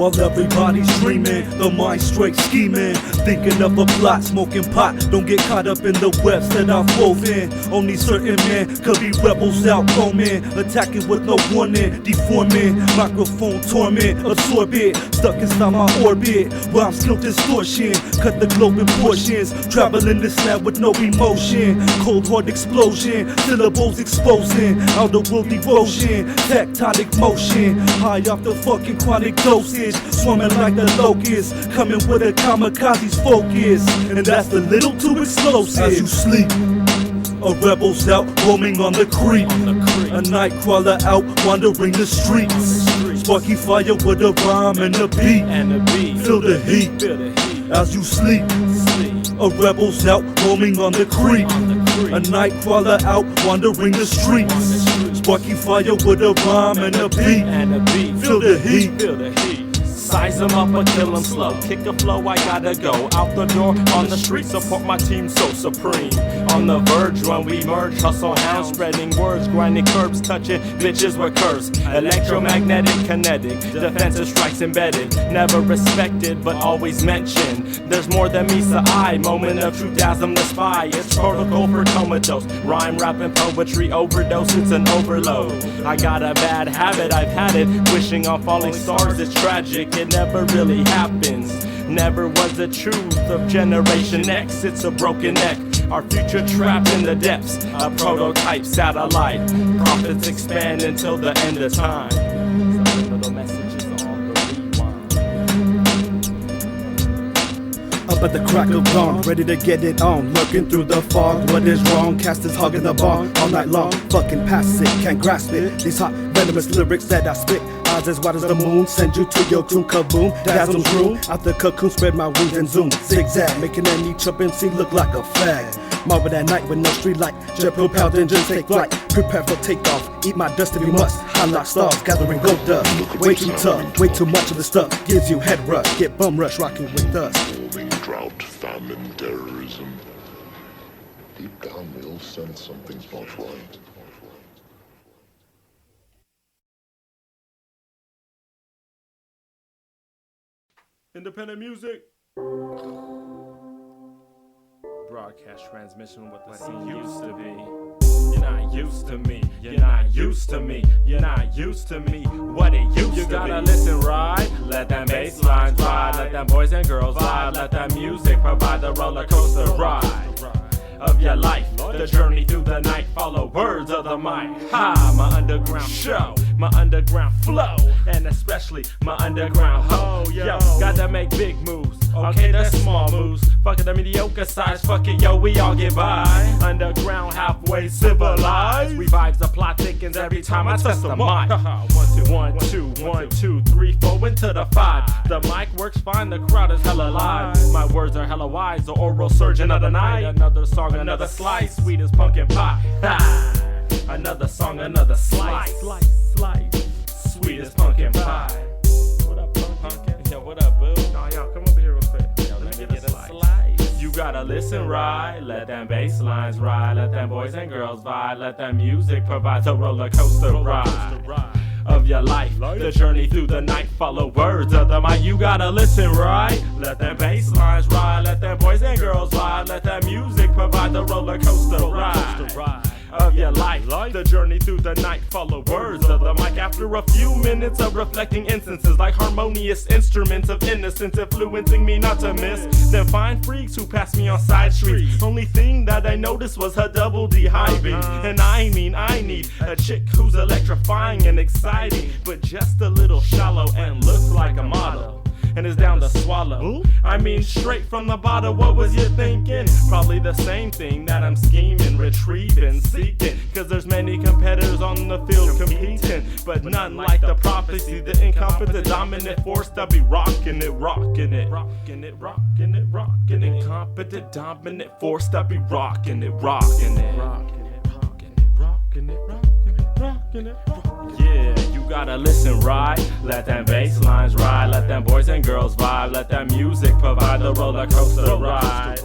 while everybody's dreaming. The mind straight scheming, thinking of a plot, smoking pot. Don't get caught up in the webs that I've woven. Only certain men could be rebels out roaming, attacking with no warning, deforming. Microphone torment, absorb it, stuck inside my orbit. Rhyme skill distortion, cut the globe in portions. Traveling this land with no emotion. Cold hard explosion, syllables exposing. Outer world erosion, tectonic motion. High off the fucking chronic dosage, swarming like the locust, coming with a kamikaze's focus. And that's a little too explosive. As you sleep, a rebel's out roaming on the creek. A night crawler out wandering the streets. Sparky fire with a rhyme and a beat. Feel the heat as you sleep. A rebel's out roaming on the creek. A night crawler out wandering the streets. Sparky fire with a rhyme and a beat. Feel the heat. Size him up or kill him slow. Kick a flow, I gotta go. Out the door, on the street, support my team so supreme. On the verge when we merge, hustle hounds, spreading words, grinding curbs, touching bitches with curves. Electromagnetic, kinetic, defensive strikes embedded. Never respected, but always mentioned. There's more than meets the eye. Moment of truth, Dazm The Spy. It's protocol for comatose. Rhyme, rap, and poetry overdose, it's an overload. I got a bad habit, I've had it. Wishing on falling stars, it's tragic. It never really happens. Never was the truth of Generation X. It's a broken neck. Our future trapped in the depths. A prototype satellite. Prophets expand until the end of time. Some little messages on the rewind. Up at the crack of dawn, ready to get it on. Looking through the fog, what is wrong? Cast is hogging the bar all night long. Fucking past it, can't grasp it. These hot venomous lyrics that I spit. Eyes as wide as the moon, send you to your tomb, kaboom. Dazzle's room, out the cocoon, spread my wings and zoom. Zigzag, making any chump MC look like a fag. Marvel at night with no street light. Jet propelled engines take flight. Prepare for takeoff, eat my dust if you must. High like stars, gathering gold dust. Way too tough, way too much of the stuff. Gives you head rush, get bum rush rocking with us. Drought, famine, terrorism. Deep down we all sense something's not right. Independent music. Broadcast transmission what the scene used to be. You're not used to me. You're not used to me. You're not used to me. What it used to be. You gotta listen, right? Let them bass lines ride. Let them boys and girls vibe. Let that music provide the roller coaster ride of your life. The journey through the night. Follow words of the mic. Ha! My underground show. My underground flow. And especially my underground ho. Yo, gotta make big moves. Okay, that's small moves. Fuck it, the mediocre size. Fuck it, yo, we all get by. Underground, halfway civilized. Revives the plot thickens every time I touch the mic. 1, 2, 1, 2, 3, 4 into the 5. The mic works fine, the crowd is hella live. My words are hella wise, the oral surgeon of the night. Another song, another slice, sweet as pumpkin pie. Another song, another slice. Sweet as pumpkin pie. What up, pumpkin? Yo, what up, boo? Nah, y'all, come over here real quick. Yo, let me get a slice. You gotta listen right. Let them bass lines ride. Let them boys and girls vibe. Let them music provide the roller coaster ride of your life. The journey through the night. Follow words of the mic. You gotta listen right. Let them bass lines ride. Let them boys and girls vibe. Let that music provide the roller coaster ride of your life. The journey through the night. Follow words of the mic. After a few minutes of reflecting instances like harmonious instruments of innocence influencing me not to miss. Then find freaks who pass me on side streets. Only thing that I noticed was her double D high beam. And I mean I need a chick who's electrifying and exciting, but just a little shallow and looks like a model. And is down to swallow. I mean straight from the bottle, what was you thinking? Probably the same thing that I'm scheming, retrieving, seeking. Cause there's many competitors on the field competing, but none like the prophecy, the incompetent dominant force that be rocking it, rocking it, rocking it, rocking it, rocking it. Incompetent dominant force that be rocking it, rocking it, rocking it, rocking it, rocking it, rocking it, rocking it. Yeah, you gotta listen right. Let them bass lines ride. Let them boys and girls vibe. Let that music provide the roller coaster ride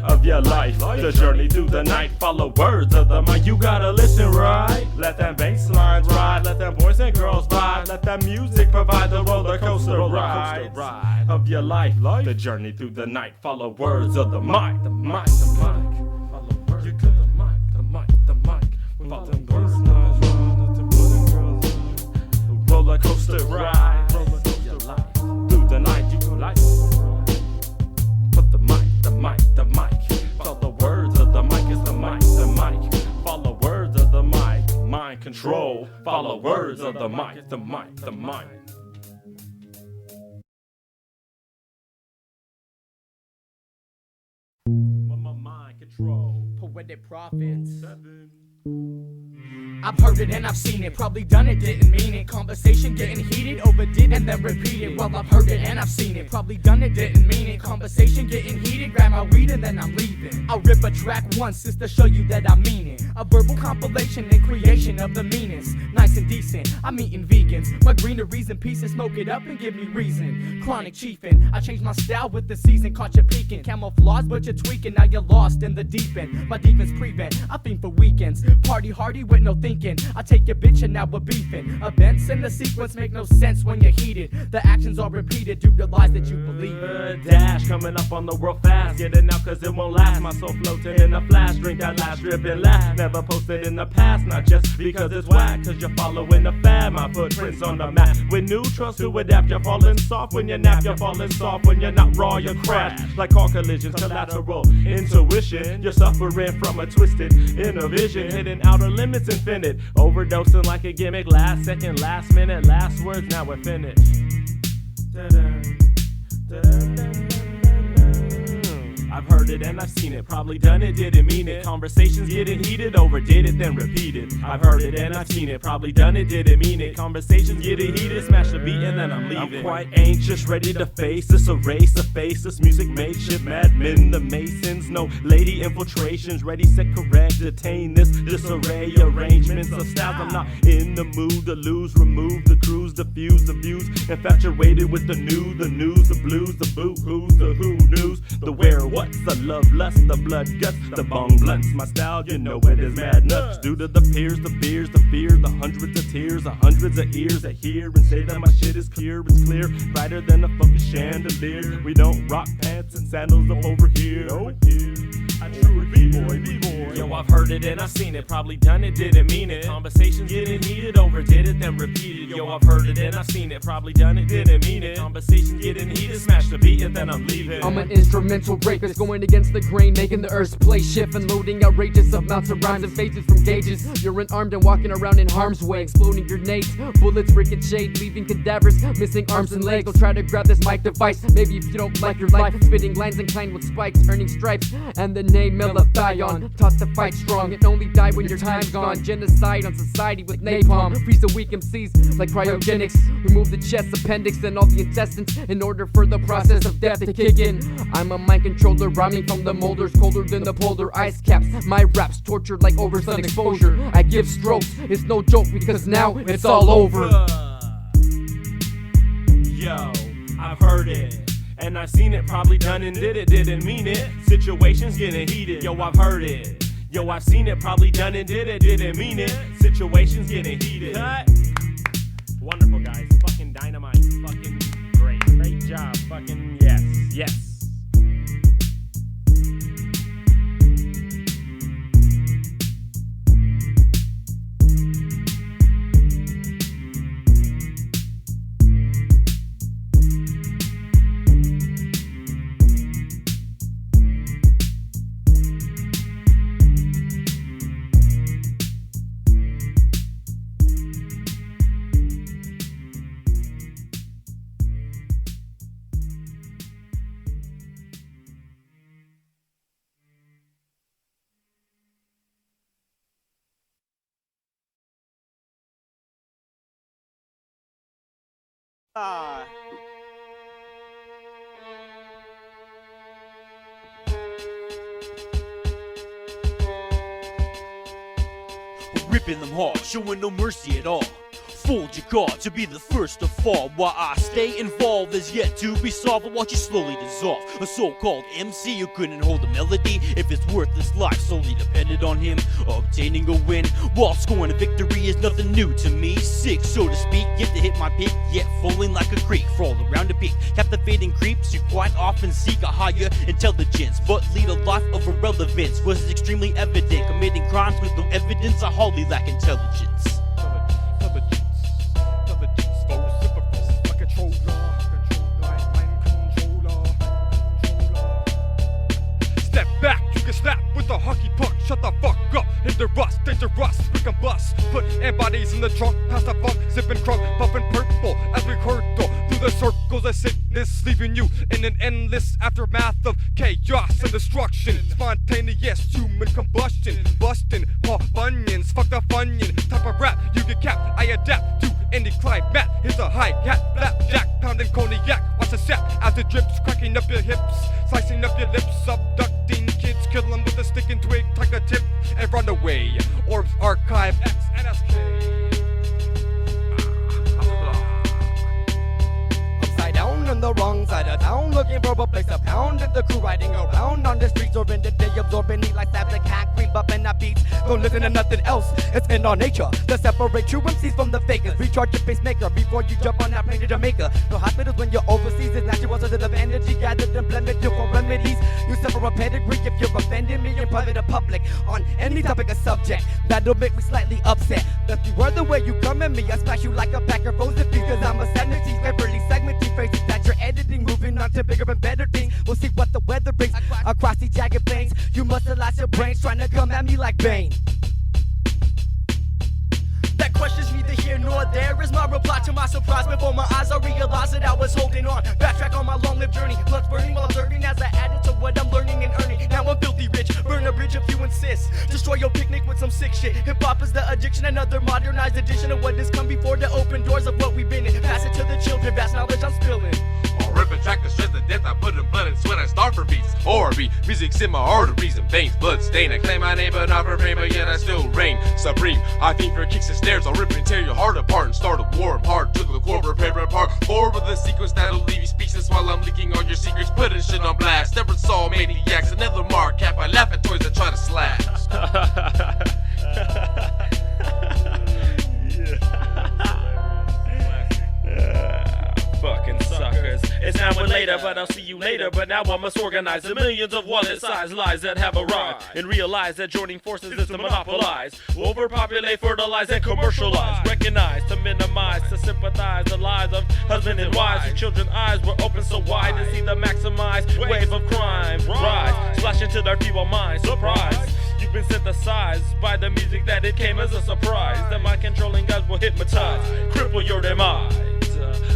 of your life. The journey through the night. Follow words of the mic. You gotta listen right. Let them bass lines ride. Let them boys and girls vibe. Let that that music provide the roller coaster ride of your life. The journey through the night. Follow words of the mic. The mic. The mic. Follow words of the mic. The mic. The mic. Follow the words. Roller coaster ride. Your life through the night. You go life. Put the mic. The mic. The mic. Follow the words of the mic. Is the mic. The mic. Follow words of the mic. Mind control. Follow words of the mic. The mic. The mic. Mind control. Poetic prophets. I've heard it and I've seen it, probably done it, didn't mean it. Conversation getting heated, overdid and then repeated. Well, I've heard it and I've seen it, probably done it, didn't mean it. Conversation getting heated, grab my weed and then I'm leaving. I'll rip a track once just to show you that I mean it. A verbal compilation and creation of the meanest. Nice and decent, I'm eating vegans. My greeneries and pieces, smoke it up and give me reason. Chronic chiefin', I changed my style with the season. Caught you peeking, camouflage but you're tweaking. Now you're lost in the deep end. My defense prevent, I think for weekends. Party hardy with no thinking. I take your bitch and now we're beefing. Events in the sequence make no sense when you're heated. The actions are repeated due to lies that you believe in. Dash coming up on the world fast. Get it now cause it won't last. My soul floating in a flash. Drink that last drip and laugh. Never posted in the past. Not just because it's whack. Cause you're following the fad. My footprints on the map. With new trust to adapt. You're falling soft when you nap. You're falling soft when you're not raw. You crash. Like car collisions. Collateral intuition. You're suffering from a twisted inner vision. Hitting outer limits infinite. Overdosing like a gimmick. Last second, last minute, last words, now we're finished. I've heard it and I've seen it, probably done it, didn't mean it. Conversations getting heated, overdid it, then repeated. I've heard it and I've seen it, probably done it, didn't mean it. Conversations getting heated, smash the beat and then I'm leaving. I'm quite anxious, ready to face this, erase the face. This music makeshift, madmen, the masons. No lady infiltrations, ready, set, correct, detain this disarray. Arrangements of styles, I'm not in the mood to lose. Remove the cruise, diffuse the views. Infatuated with the new, the news, the blues, the boo-hoos, the who news, the where, what. The love lust, the blood guts, the bong blunts. My style, you know it is mad nuts. Due to the peers, the beers, the fear, the hundreds of tears, the hundreds of ears that hear and say that my shit is pure. It's clear, brighter than a fucking chandelier. We don't rock pants and sandals up over here. I truly B-boy. Yo, I've heard it and I've seen it, probably done it, didn't mean it. Conversations getting heated, overdid it, then repeated. Yo, I've heard it and I've seen it, probably done it, didn't mean it. Conversations getting heated, smash the beat and then I'm leaving. I'm an instrumental rapist, going against the grain, making the earth's play shift and loading outrageous amounts of rhymes and phases from gauges. You're unarmed and walking around in harm's way, exploding grenades, bullets ricochet, leaving cadavers, missing arms and legs. I'll try to grab this mic device, maybe if you don't like your life, spitting lines inclined with spikes, earning stripes, and the name Malathion, taught to fight strong and only die when your time's gone. Genocide on society with napalm, freeze the weak MCs like cryogenics, remove the chest, appendix, and all the intestines in order for the process of death to kick in. I'm a mind controller, rhyming from the molders, colder than the polar ice caps. My raps tortured like oversun exposure. I give strokes, it's no joke because now it's all over. Yo, I've heard it and I've seen it, probably done and did it, didn't mean it. Situations getting heated, yo, I've heard it. Yo, I've seen it, probably done and did it, didn't mean it. Situations getting heated. Wonderful, guys, fucking dynamite, fucking great job, fucking yes. Ripping them hard, showing no mercy at all. Fold your guard to be the first to fall. While I stay involved is yet to be solved. I watch you slowly dissolve. A so-called MC who couldn't hold a melody. If it's worth his life, solely depended on him obtaining a win. While scoring a victory is nothing new to me. Sick, so to speak, yet to hit my peak, yet falling like a creek. Crawl around a peak, captivating creeps. You quite often seek a higher intelligence, but lead a life of irrelevance. Was extremely evident, committing crimes with no evidence. I hardly lack intelligence. Step back, you can snap with a hockey puck. Shut the fuck up, hit the rust, dangerous, we can bust. Put bodies in the trunk, past the funk, sipping crunk, puffing purple as we hurtle through the circles of sickness, leaving you in an endless aftermath of chaos and destruction. Spontaneous human combustion, busting Paul Bunyan's, fuck the Funyon. Type of rap you get capped, I adapt to any climax. Here's a hi-hat, flapjack, pounding cognac. Watch the sap as it drips, cracking up your hips, slicing up your lips, abducting kids, kill them with a stick and twig, take a tip, and run away. Orbs, Arkive, X, and SK. Upside down on the wrong side of town, looking for a place to pound. And the crew riding around on the streets, or in the day absorbing heat like slabs of concrete, bumping our beats. Don't listen to nothing else, it's in our nature to separate true MCs from the fakers. Recharge your pacemaker before you jump on that plane to Jamaica. No hospitals when you're overseas, it's natural sources of energy gathered and blended. You for remedies, you suffer a pedigree if you're offending me in private or public on any topic or subject that'll make me slightly upset. If you were the way you come at me, I smash you like a pack of frozen peas, cause I'm a sanity, cleverly segmenting phrases that you're editing, moving on to bigger and better things. We'll see what the weather brings across these jagged plains. You must have lost your brains trying to come at me like Bane. That question's neither here nor there is my reply to my surprise. Before my eyes I realized that I was holding on. Backtrack on my long-lived journey, lunch burning while observing as I added to what I'm learning and earning. Now I'm filthy rich, burn a bridge if you insist. Destroy your picnic with some sick shit. Hip-hop is the addiction, another modernized edition of what has come before to open doors of what we've been in. Pass it to the children, vast knowledge I'm spilling. I'll rip and track the stress to death. I put in blood and sweat. I starve for beats. Oharebe, music's in my arteries and veins. Blood stain. I claim my name, but not for fame. But yet I still reign supreme. I think for kicks and snares. I'll rip and tear your heart apart and start a war. I'm hard. Took the core, repair apart. Forward with a sequence that'll leave you speechless while I'm leaking all your secrets. Putting shit on blast. Never saw maniacs. Another mark cap. I laugh at toys that try to slash. Fucking suckers. It's now or later, but I'll see you later. But now I must organize the millions of wallet-sized lies that have arrived, and realize that joining forces is to monopolize, overpopulate, fertilize, and commercialize. Recognize, to minimize, to sympathize the lives of husband and wives whose children's eyes were open so wide to see the maximized wave of crime rise, splash into their feeble minds. Surprise! You've been synthesized by the music that it came as a surprise. The mind-controlling guys will hypnotize, cripple your demise.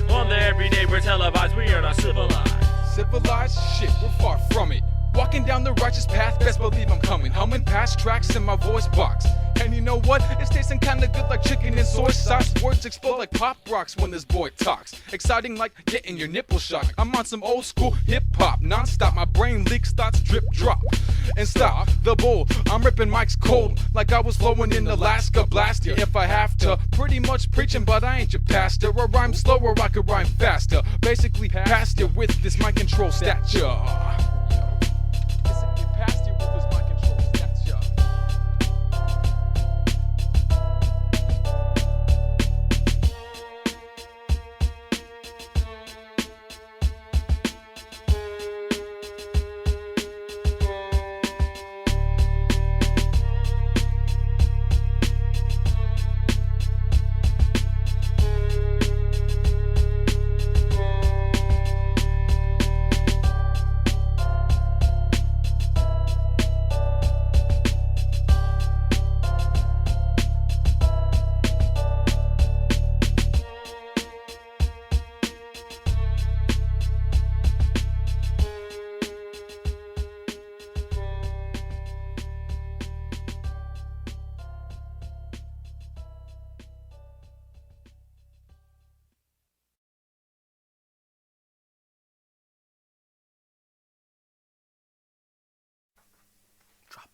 On the everyday we're televised, we are not civilized. Civilized? Shit, we're far from it. Walking down the righteous path, best believe I'm coming. Humming past tracks in my voice box. And you know what? It's tasting kinda good like chicken and soy sauce. Words explode like pop rocks when this boy talks. Exciting like getting your nipple shocked. I'm on some old school hip hop, non-stop. My brain leaks, thoughts drip drop. And stop the bowl. I'm ripping mics cold like I was flowing in Alaska. Blast you if I have to. Pretty much preaching, but I ain't your pastor. I rhyme slower, I could rhyme faster. Basically, past you with this mic control stature.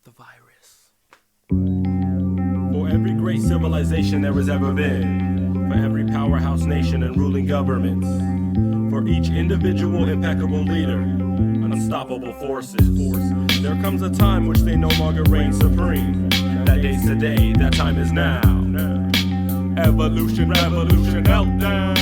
The virus. For every great civilization there has ever been, for every powerhouse nation and ruling governments. For each individual impeccable leader, unstoppable forces. There comes a time which they no longer reign supreme. That day's today, that time is now. Evolution, revolution, meltdown.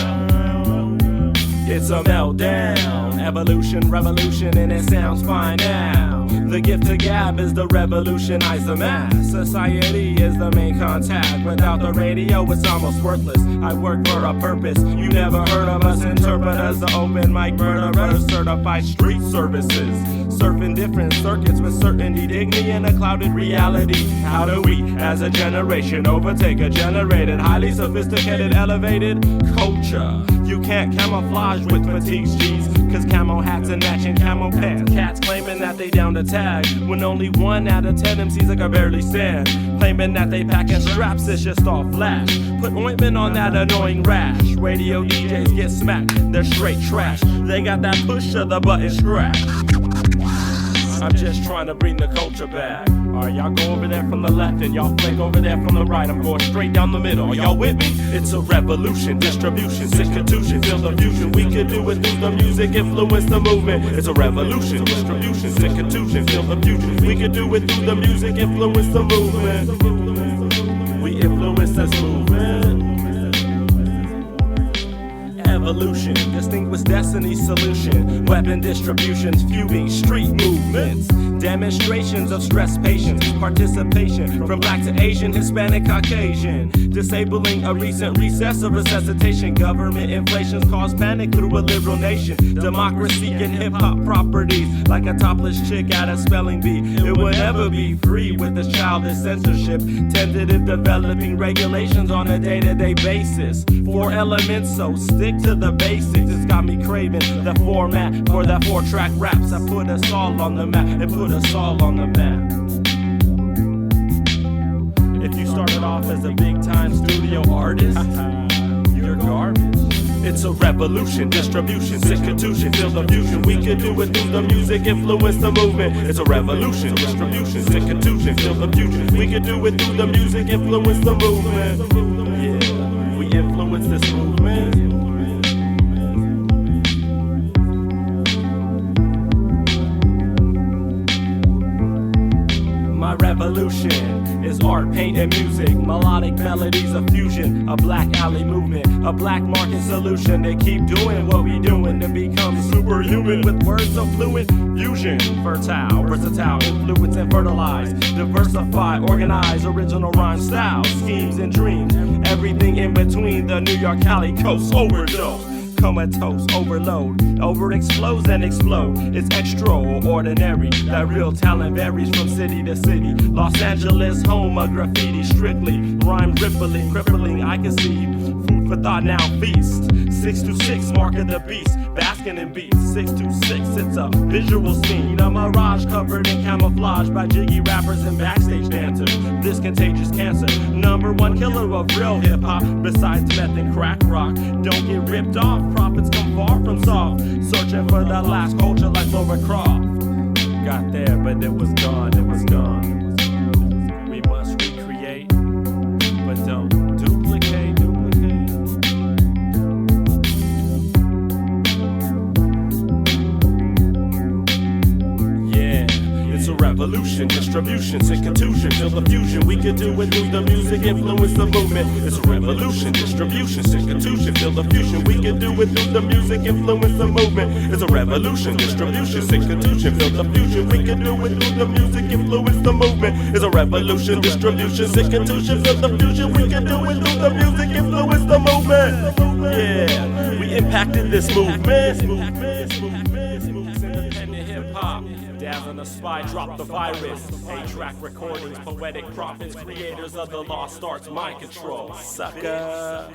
It's a meltdown. Evolution, revolution, and it sounds fine now. The gift to gab is to revolutionize the mass. Society is the main contact. Without the radio, it's almost worthless. I work for a purpose. You never heard of us interpreters, the open mic murderers, certified street services. Surfing different circuits with certainty, dignity, and a clouded reality. How do we, as a generation, overtake a generated, highly sophisticated, elevated culture? You can't camouflage with fatigues, G's, cause camo hats and matching camo pants. Cats claiming that they down to tag, when only 1 out of 10 MCs that can barely stand. Claiming that they packing straps, it's just all flash. Put ointment on that annoying rash. Radio DJs get smacked, they're straight trash. They got that push of the button scratch. I'm just trying to bring the culture back. Alright, y'all go over there from the left and y'all flank over there from the right. I'm going straight down the middle. Are y'all with me? It's a revolution, distribution, institution, feel the fusion. We could do it through the music, influence the movement. It's a revolution, distribution, institution, feel the fusion. We could do it through the music, influence the movement. We influence this movement. Evolution, distinguished destiny solution. Weapon distributions, feuding, street movements. Demonstrations of stress patience. Participation from black to Asian, Hispanic, Caucasian. Disabling a recent recess of resuscitation. Government inflations cause panic through a liberal nation. Democracy and hip-hop properties. Like a topless chick at a spelling bee. It will never be free with this childish censorship. Tentative developing regulations on a day-to-day basis. 4 elements, so stick to the basics. It's got me craving the format for the 4-track raps. I put us all on the map and put us all on the map. If you started off as a big time studio artist, you're garbage. It's a revolution, distribution, institution, feel the fusion. We could do it through the music, influence the movement. It's a revolution, distribution, institution, feel the fusion. We could do it through the music, influence the movement. Yeah, we influence this movement. My revolution is art, paint, and music. Melodic melodies of fusion. A black alley movement. A black market solution. They keep doing what we doing to become superhuman. With words of fluent fusion. Fertile, versatile, influence and fertilize. Diversify, organize, original rhyme style. Schemes and dreams. Everything in between the New York Cali coast. Overdose. Comatose, overload, overexplodes and explode. It's extraordinary. That real talent varies from city to city. Los Angeles, home of graffiti, strictly rhyme rippling, crippling. I can see food for thought now. Feast 626, mark of the beast, basking in beats. 626, it's a visual scene, a mirage covered in camouflage by jiggy rappers and backstage dancers. This contagious cancer, #1 killer of real hip hop. Besides meth and crack rock, don't get ripped off. Profits come far from soft, searching for the last culture like Laura Croft. Got there, but it was gone, it was gone. We must recreate, but don't duplicate. Yeah, it's a revolution, distribution, institution, feel the fusion. We could do it through the music, influence the movement. It's a revolution, distribution, institution, feel the fusion. We could do it through the music, influence the movement. It's a revolution, distribution, institution, feel the fusion. We could do it through the music, influence the movement. It's a revolution, distribution, institution, feel the fusion. We could do it through the music, influence the movement. Yeah, we impacted this movement. Independent hip hop. Dazm The Spy, drop the virus. 8-track recordings, poetic prophets, creators of the lost arts, mind control. Sucker.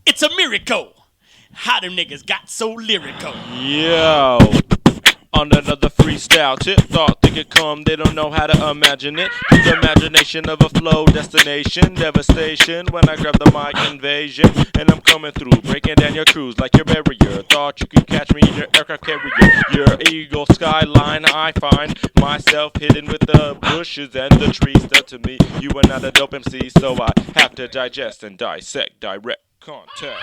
It's a miracle. How them niggas got so lyrical. Yo. on another freestyle. Tip thought they could come, they don't know how to imagine it. Through the imagination of a flow destination, devastation when I grab the mic invasion. And I'm coming through, breaking down your cruise like your barrier. Thought you could catch me in your aircraft carrier. Your eagle skyline, I find myself hidden with the bushes and the trees. That to me, you are not a dope MC, so I have to digest and dissect direct contact.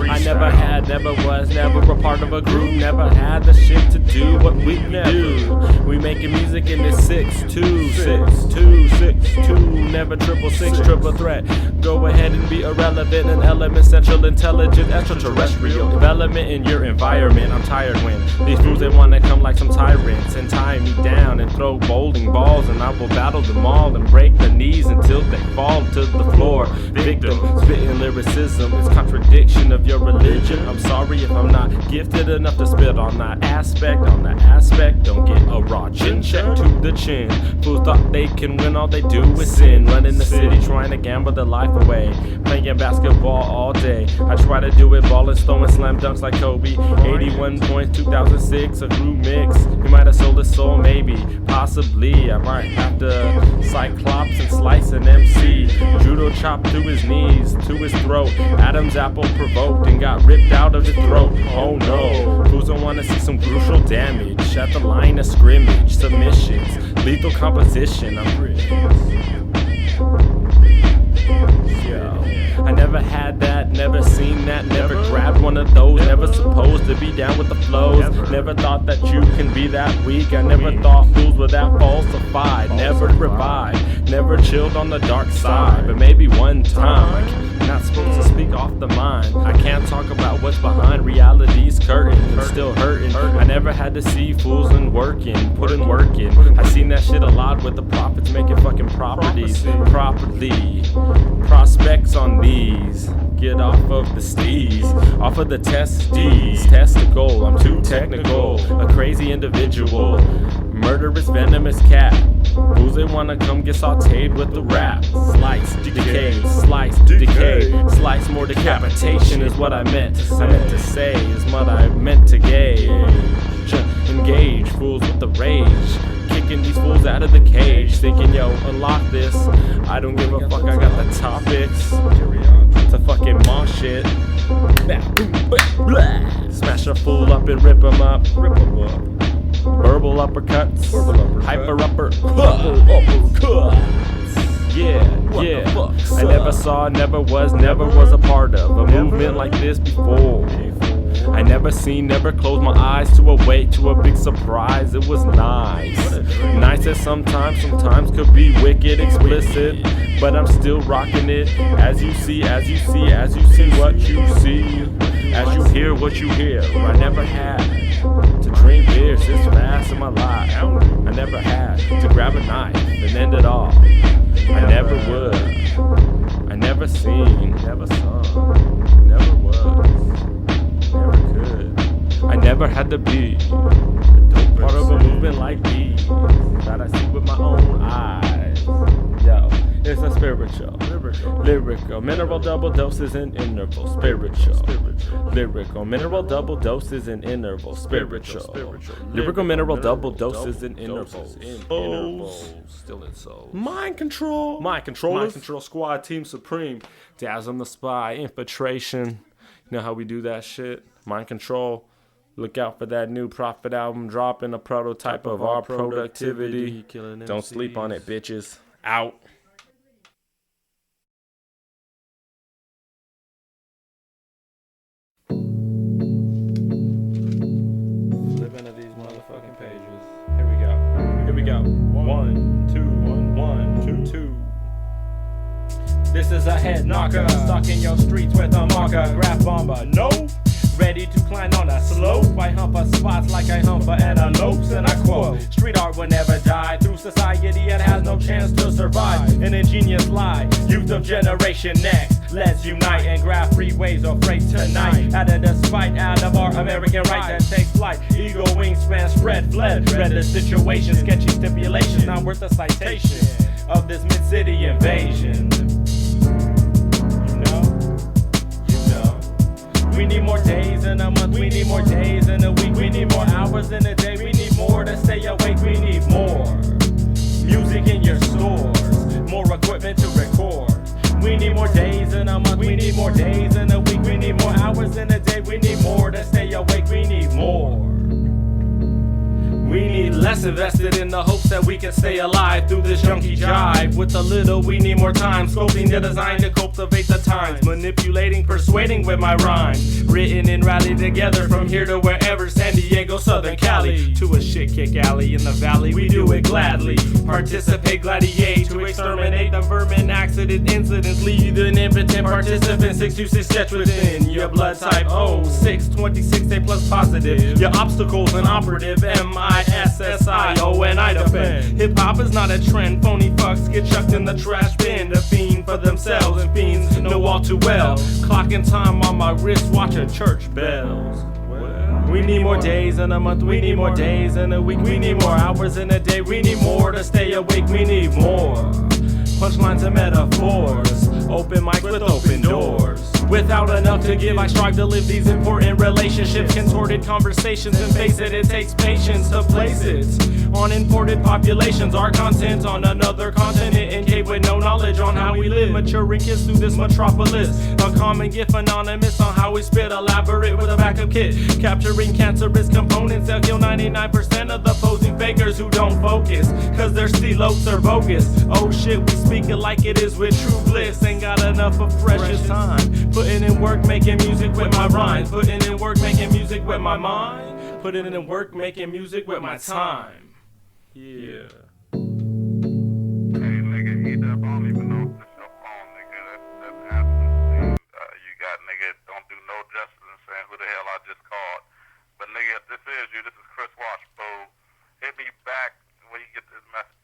I never had, never was, never a part of a group, never had the shit to do what we do. We making music in this 6-2, 6-2, 6-2, never 666, triple threat. Go ahead and be irrelevant, an element, central, intelligent, extraterrestrial. Development in your environment. I'm tired when these fools they wanna come like some tyrants and tie me down and throw bowling balls, and I will battle them all and break the knees until they fall to the floor. Victim, spitting lyricism is contradiction of your religion. I'm sorry if I'm not gifted enough to spit on that aspect. Don't get a raw chin check to the chin. Fools thought they can win, all they do is sin. Running the city trying to gamble their life away, playing basketball all day. I try to do it ballin', throwing slam dunks like Kobe. 81 points, 2006, a group mix. He might have sold his soul, maybe, possibly. I might have to Cyclops and slice an MC. Judo chop to his knees, to his throat. Adam's apple provoked and got ripped out of his throat. Oh no, fools don't wanna see some crucial damage at the line of scrimmage. Submissions, lethal composition. I'm rich. I never had that, never seen that, never grabbed one of those, never supposed to be down with the flows. Never thought that you can be that weak. I never thought fools were that falsified. Never revived, never chilled on the dark side. But maybe one time, I'm not supposed to speak off the mind. I can't talk about what's behind reality's curtain. I'm still hurting. I never had to see fools and putting work in. I seen that shit a lot with the prophets making fucking properties properly. Prospects on these, get off of the steez, off of the testes, testicle. I'm too technical, a crazy individual, murderous venomous cat. Fools they wanna come get sauteed with the rap. Slice, decay, slice, decay, slice, more decapitation is what I meant. I meant to say is what I meant to gauge. Engage fools with the rage, kicking these fools out of the cage, thinking yo, unlock this. I don't give a fuck, I got the topics to fucking mosh shit. Smash a fool up and rip him up. Verbal uppercuts, hyper uppercuts. Yeah. I never saw, never was a part of a movement like this before. I never seen, never closed my eyes to awake to a big surprise. It was nice. Nice as sometimes could be wicked, explicit, but I'm still rocking it. As you see what you see, as you hear what you hear. I never had to drink beers this fast in my life. I never had to grab a knife and end it all. I never would. I never seen, never saw, never was. Never could. I never had to be part of a movement like these that I see with my own eyes. Yo, it's a spiritual, lyrical, mineral double doses in intervals. Spiritual, lyrical, mineral double doses in intervals. Spiritual, lyrical, mineral double doses in intervals. Still in souls. Mind control squad, team supreme. Dazm The Spy, infiltration. You know how we do that shit? Mind control. Look out for that new Prophet album dropping, a prototype of our productivity. Don't sleep on it, bitches. Out. Flip into these motherfucking pages. Here we go. 1, 2, 1, 2, 2. This is a head knocker, stuck in your streets with a marker, graph bomber, no? Ready to climb on a slope, I hump a spots like I hump a antelopes, and I quote, street art will never die, through society it has no chance to survive, an ingenious lie, youth of generation next, let's unite and grab freeways or freight tonight, out of the spite, out of our American right that takes flight, ego wingspan spread, fled, read the situation, sketchy stipulations, not worth a citation. of this mid-city invasion. You know. We need more days in a month, we need more days in a week, we need more hours in a day, we need more to stay awake, we need more music in your stores, more equipment to record. We need more days in a month, we need more days in a week, we need more hours in a day, we need more to stay awake, we need more. We need less invested in the hopes that we can stay alive through this junkie jive. With a little, we need more time, scoping the design to cultivate the times, manipulating, persuading with my rhymes, written and rallied together from here to wherever, San Diego, Southern Cali, to a shit kick alley in the valley. We do it gladly, participate, gladiate to exterminate the vermin, accident, incidents, lead an impotent participant. 626 sketch within your blood type 06, 26 A plus positive. Your obstacles an operative MISSIO, and I defend. Hip hop is not a trend, phony fucks get chucked in the trash bin to fiend for themselves, and fiends know all too well. Clocking time on my wrist, watching church bells. We need more days in a month, we need more days in a week, we need more hours in a day, we need more to stay awake, we need more punchlines and metaphors, open mic with open doors. Without enough to give, I strive to live these important relationships, contorted conversations, and face it, it takes patience to place it on imported populations. Our content on another continent, in cave with no knowledge on how we live, maturing kids through this metropolis. A common gift, anonymous on how we spit, elaborate with a backup kit, capturing cancerous components that kill 99% of the posing fakers who don't focus, cause their stelotes are bogus. Oh shit, we speak it like it is with true bliss, ain't got enough of precious time. Putting in work, making music with my rhymes. Putting in work, making music with my mind. Putting in work, making music with my time. Yeah. Hey, nigga, heat up. I don't even know if this your phone, nigga. That's happening. You got, nigga, don't do no justice in saying who the hell I just called. But, nigga, if this is you, this is Chris Washbow. Hit me back when you get this message.